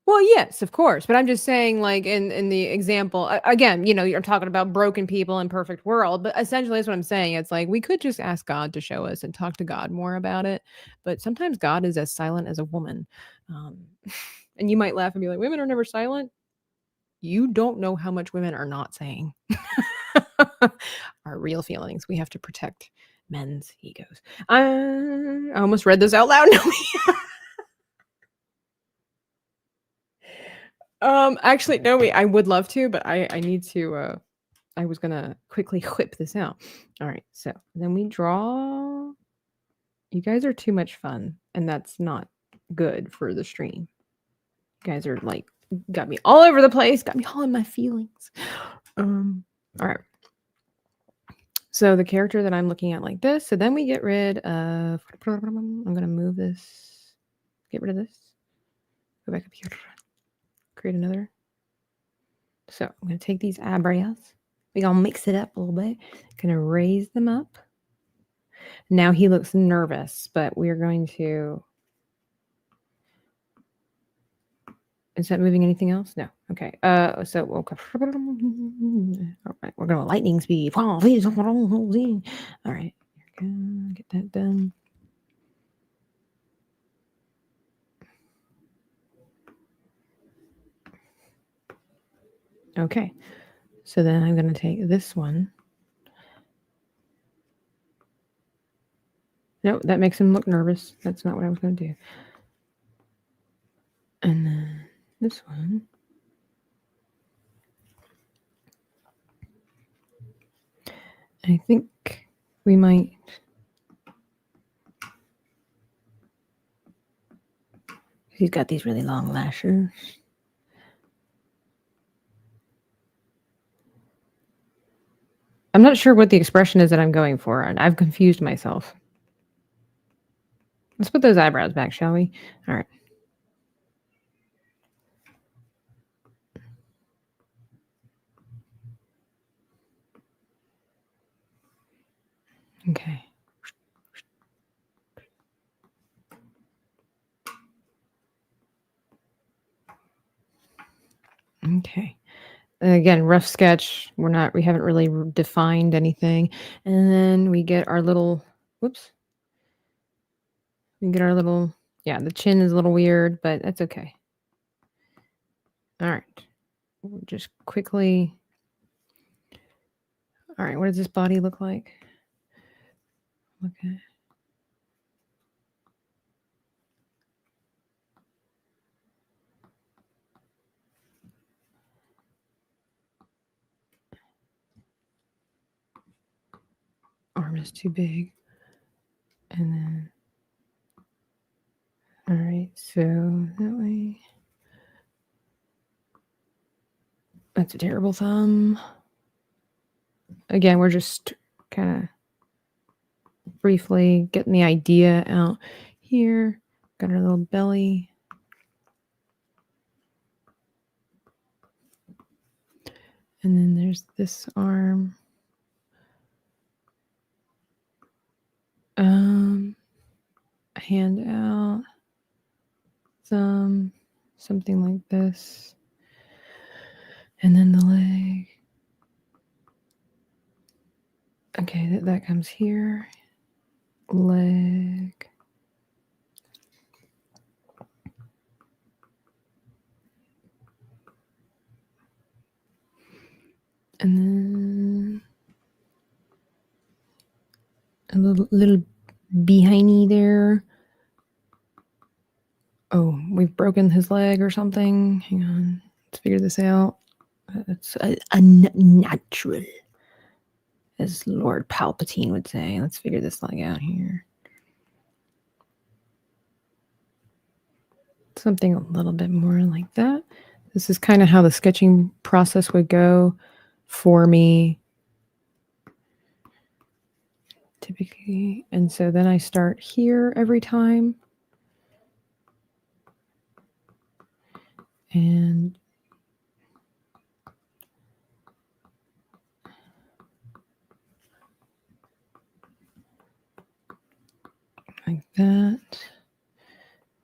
Well, yes, of course. But I'm just saying, like, in the example, again, you know, you're talking about broken people and perfect world. But essentially, that's what I'm saying. It's like we could just ask God to show us and talk to God more about it. But sometimes God is as silent as a woman. And you might laugh and be like, women are never silent. You don't know how much women are not saying. Our real feelings. We have to protect men's egos. I almost read this out loud. Actually, no, I would love to, but I need to. I was gonna quickly whip this out. All right, so then we draw. You guys are too much fun, and that's not good for the stream. You guys are like got me all over the place, got me all in my feelings. All right. So the character that I'm looking at like this. So then we get rid of. I'm gonna move this. Get rid of this. Go back up here. Create another. So I'm gonna take these eyebrows. We're gonna mix it up a little bit. Gonna raise them up. Now he looks nervous, but we're going to. Is that moving anything else? No. Okay. So we'll. All right. We're going to lightning speed. All right. Get that done. Okay. So then I'm going to take this one. No, that makes him look nervous. That's not what I was going to do. And then this one. I think we might. He's got these really long lashes. I'm not sure what the expression is that I'm going for, and I've confused myself. Let's put those eyebrows back, shall we? All right. Okay. Okay. Again, rough sketch. We haven't really defined anything. And then we get our little, whoops. We get our little, yeah, the chin is a little weird, but that's okay. All right. We'll just quickly. All right. What does this body look like? Okay. Arm is too big. And then, all right, so that way. That's a terrible thumb. Again, we're just kind of briefly getting the idea out here. Got our little belly. And then there's this arm. Hand out, thumb, something like this. And then the leg. Okay, that comes here. Leg. And then a little behindy there. Oh, we've broken his leg or something. Hang on. Let's figure this out. It's unnatural, as Lord Palpatine would say. Let's figure this leg out here. Something a little bit more like that. This is kind of how the sketching process would go for me. Typically. And so then I start here every time. And like that.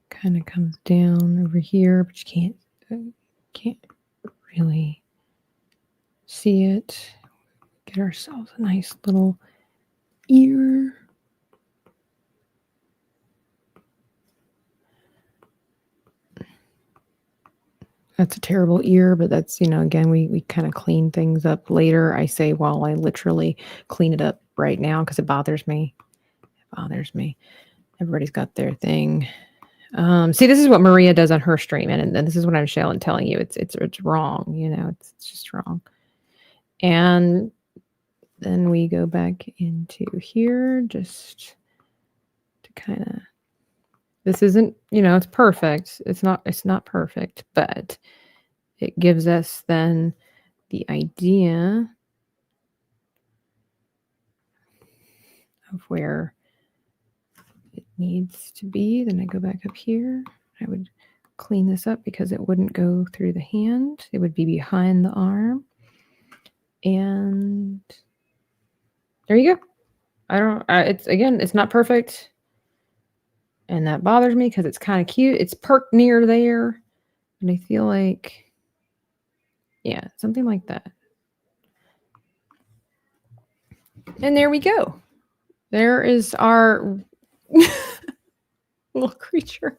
Kind of comes down over here, but you can't really see it. Get ourselves a nice little ear. That's a terrible ear, but that's, again, we kind of clean things up later. I say while I literally clean it up right now because it bothers me. Everybody's got their thing. See, this is what Maria does on her stream, and this is what I'm telling you. It's wrong. You know, it's just wrong. And then we go back into here just to kind of. This isn't, you know, it's perfect. It's not perfect, but it gives us then the idea of where it needs to be. Then I go back up here. I would clean this up because it wouldn't go through the hand. It would be behind the arm. And there you go. It's not perfect. And that bothers me because it's kind of cute. It's perked near there. And I feel like, yeah, something like that. And there we go. There is our little creature.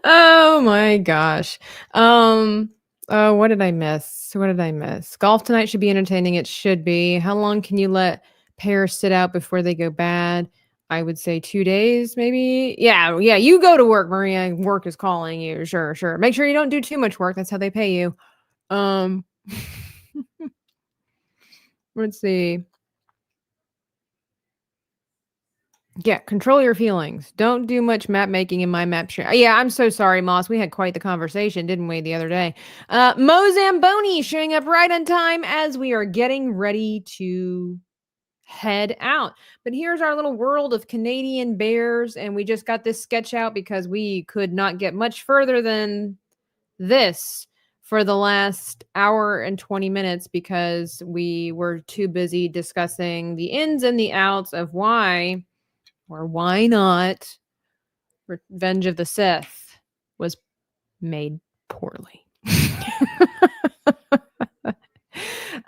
Oh my gosh. What did I miss? Golf tonight should be entertaining. It should be. How long can you let pears sit out before they go bad? I would say 2 days, maybe. Yeah. You go to work, Maria. Work is calling you. Sure. Make sure you don't do too much work. That's how they pay you. Let's see. Yeah, control your feelings. Don't do much map making in my map share. Yeah, I'm so sorry, Moss. We had quite the conversation, didn't we, the other day? Mo Zamboni showing up right on time as we are getting ready to head out. But here's our little world of Canadian bears, and we just got this sketch out because we could not get much further than this for the last hour and 20 minutes because we were too busy discussing the ins and the outs of why or why not Revenge of the Sith was made poorly.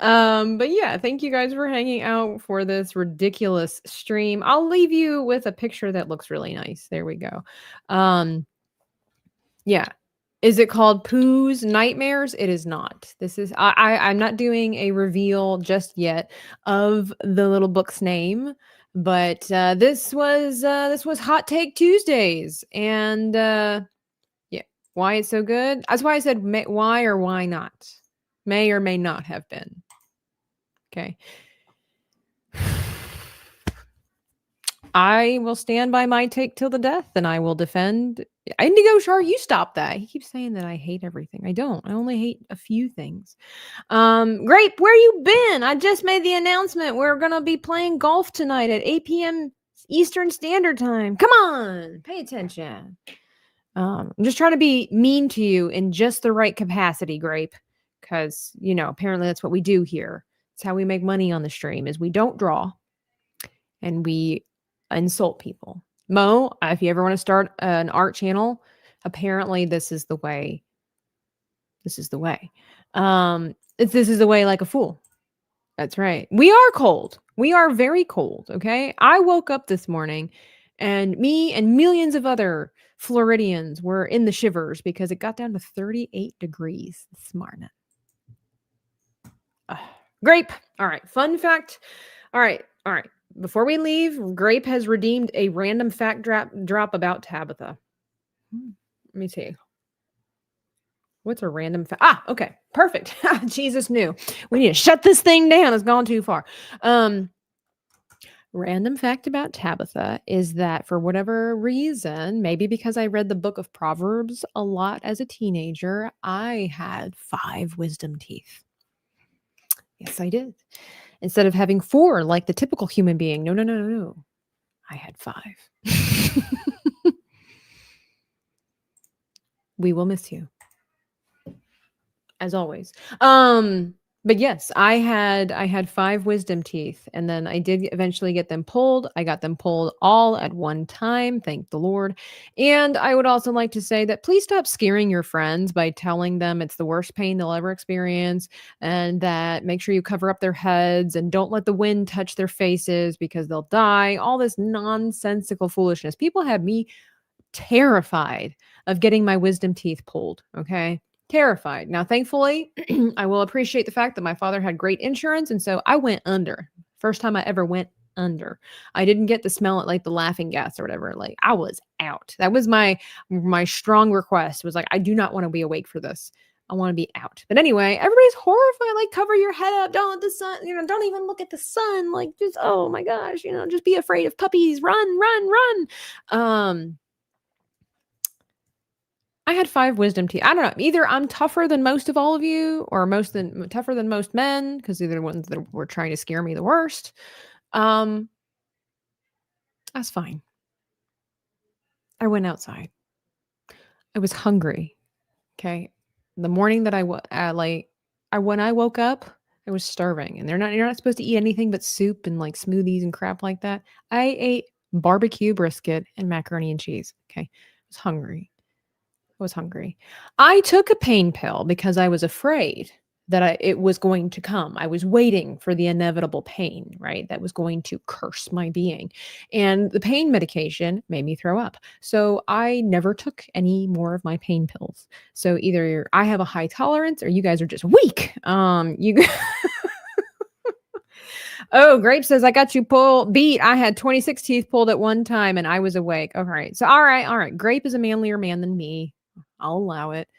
But yeah, thank you guys for hanging out for this ridiculous stream. I'll leave you with a picture that looks really nice. There we go. Yeah. Is it called Pooh's Nightmares? It is not. This is I'm not doing a reveal just yet of the little book's name, but this was Hot Take Tuesdays, and yeah, why it's so good. That's why I said why or why not. May or may not have been. Okay. I will stand by my take till the death, and I will defend. Indigo Char, you stop that. He keeps saying that I hate everything. I don't. I only hate a few things. Grape, where you been? I just made the announcement. We're gonna be playing golf tonight at 8 p.m. Eastern Standard Time. Come on, pay attention. I'm just trying to be mean to you in just the right capacity, Grape, because you know apparently that's what we do here. It's how we make money on the stream. Is we don't draw, and we insult people. Mo, if you ever want to start an art channel, apparently this is the way. This is the way. This is the way like a fool. That's right. We are cold. We are very cold. Okay. I woke up this morning and me and millions of other Floridians were in the shivers because it got down to 38 degrees this morning. Grape. All right. Fun fact. All right. Before we leave, Grape has redeemed a random fact drop about Tabitha. Let me see. What's a random fact? Okay. Perfect. Jesus knew. We need to shut this thing down. It's gone too far. Random fact about Tabitha is that for whatever reason, maybe because I read the book of Proverbs a lot as a teenager, I had 5 wisdom teeth. Yes, I did. Instead of having 4 like the typical human being. No. I had 5. We will miss you. As always. But yes, I had 5 wisdom teeth, and then I did eventually get them pulled. I got them pulled all at one time, thank the Lord. And I would also like to say that please stop scaring your friends by telling them it's the worst pain they'll ever experience, and that make sure you cover up their heads and don't let the wind touch their faces because they'll die. All this nonsensical foolishness. People had me terrified of getting my wisdom teeth pulled, okay? Terrified. Now, thankfully, I will appreciate the fact that my father had great insurance, and so I went under. First time I ever went under. I didn't get to smell it like the laughing gas or whatever. Like I was out. That was my strong request was like, I do not want to be awake for this. I want to be out. But anyway, everybody's horrified. Like, cover your head up. Don't let the sun, don't even look at the sun. Like, just, oh my gosh, just be afraid of puppies. Run, run, run. I had 5 wisdom teeth. I don't know. Either I'm tougher than most of all of you, or tougher than most men, because they're the ones that were trying to scare me the worst. That's fine. I went outside. I was hungry. Okay. The morning that when I woke up, I was starving, and you're not supposed to eat anything but soup and like smoothies and crap like that. I ate barbecue brisket and macaroni and cheese. Okay. I was hungry. I took a pain pill because I was afraid that it was going to come. I was waiting for the inevitable pain, right? That was going to curse my being. And the pain medication made me throw up. So I never took any more of my pain pills. So either I have a high tolerance or you guys are just weak. Oh, Grape says, I got you beat. I had 26 teeth pulled at one time and I was awake. All right. So, all right. Grape is a manlier man than me. I'll allow it.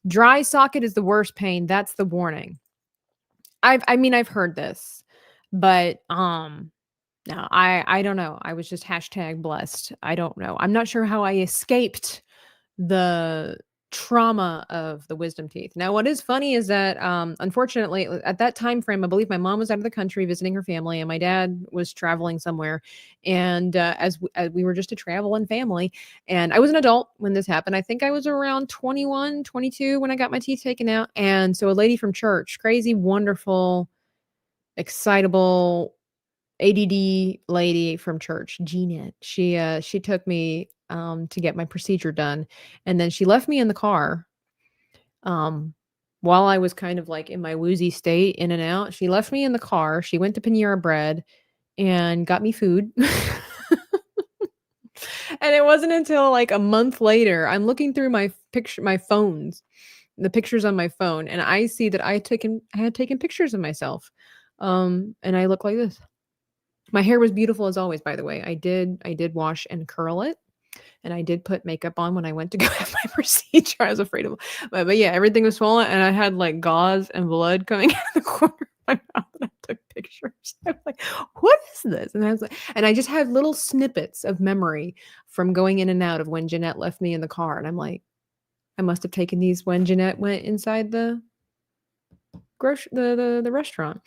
Dry socket is the worst pain. That's the warning. I've heard this, but no, I don't know. I was just #blessed. I don't know. I'm not sure how I escaped the trauma of the wisdom teeth. Now, what is funny is that, unfortunately, at that time frame, I believe my mom was out of the country visiting her family, and my dad was traveling somewhere. And as we were just a traveling family, and I was an adult when this happened. I think I was around 21, 22 when I got my teeth taken out. And so a lady from church, crazy, wonderful, excitable ADD lady from church, Jeanette. She took me to get my procedure done, and then she left me in the car while I was kind of like in my woozy state, in and out. She left me in the car. She went to Panera Bread and got me food. And it wasn't until like a month later, I'm looking through my phones, the pictures on my phone, and I see that I had taken pictures of myself. And I look like this. My hair was beautiful as always, by the way. I did wash and curl it, and I did put makeup on when I went to go have my procedure. I was afraid of, but yeah, everything was swollen, and I had like gauze and blood coming out of the corner of my mouth. And I took pictures. I was like, "What is this?" And I was like, and I just had little snippets of memory from going in and out of when Jeanette left me in the car, and I'm like, I must have taken these when Jeanette went inside the restaurant.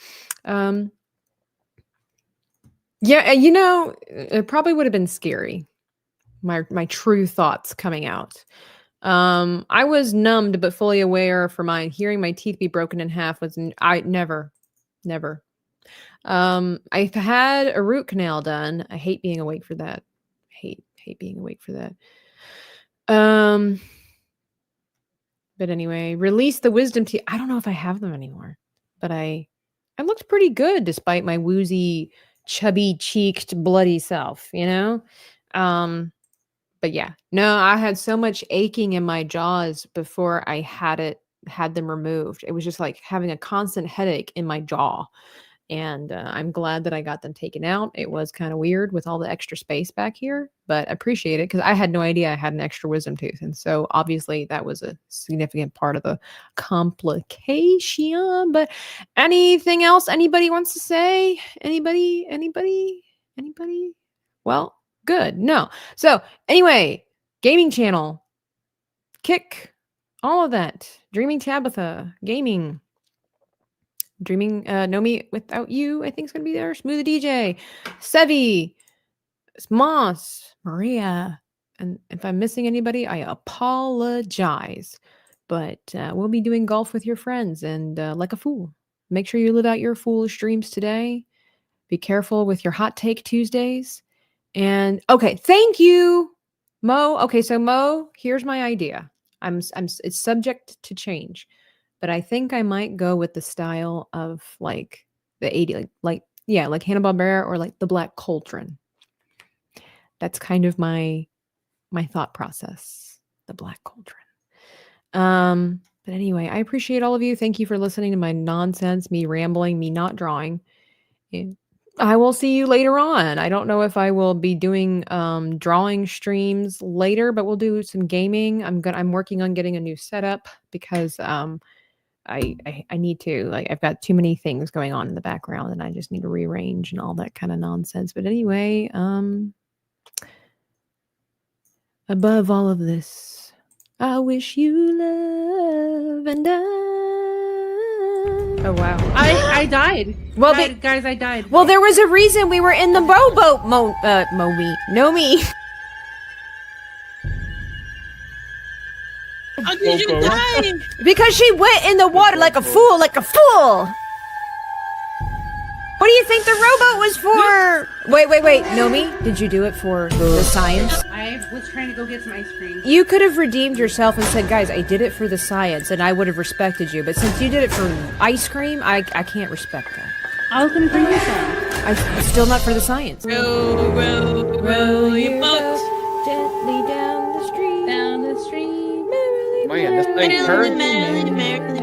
Yeah, it probably would have been scary. My true thoughts coming out. I was numbed but fully aware for mine. Hearing my teeth be broken in half was I never. I've had a root canal done. I hate being awake for that. Hate being awake for that. But anyway, release the wisdom teeth. I don't know if I have them anymore, but I looked pretty good despite my woozy, chubby cheeked, bloody self, But yeah, no, I had so much aching in my jaws before I had them removed. It was just like having a constant headache in my jaw. And I'm glad that I got them taken out. It was kind of weird with all the extra space back here, but I appreciate it because I had no idea I had an extra wisdom tooth. And so obviously that was a significant part of the complication. But anything else anybody wants to say? Anybody? Well, good. No. So anyway, gaming channel, Kick, all of that. Dreaming Tabitha, gaming. Dreaming, Know Me Without You, I think is going to be there. Smooth DJ, Sevi, Moss, Maria. And if I'm missing anybody, I apologize. But we'll be doing golf with your friends and like a fool. Make sure you live out your foolish dreams today. Be careful with your hot take Tuesdays. And okay, thank you, Mo. Okay, so Mo, here's my idea. It's subject to change. But I think I might go with the style of like the 80s, like Hanna-Barbera or like the Black Cauldron. That's kind of my thought process, the Black Cauldron. But anyway, I appreciate all of you. Thank you for listening to my nonsense, me rambling, me not drawing. I will see you later on. I don't know if I will be doing drawing streams later, but we'll do some gaming. I'm working on getting a new setup because I need to, like, I've got too many things going on in the background and I just need to rearrange and all that kind of nonsense. But anyway, above all of this, I wish you love and oh wow. I died. Well, guys, I died. Well, there was a reason we were in the rowboat, Nomi. How did you die? Because she went in the water like a fool, What do you think the rowboat was for? Wait. Nomi, did you do it for the science? I was trying to go get some ice cream. You could have redeemed yourself and said, guys, I did it for the science, and I would have respected you. But since you did it for ice cream, I can't respect that. I was gonna bring you some. I'm still not for the science. Row, row, row your boat. Gently down the stream. Down the stream. Man, this thing turned. Merrily, merrily,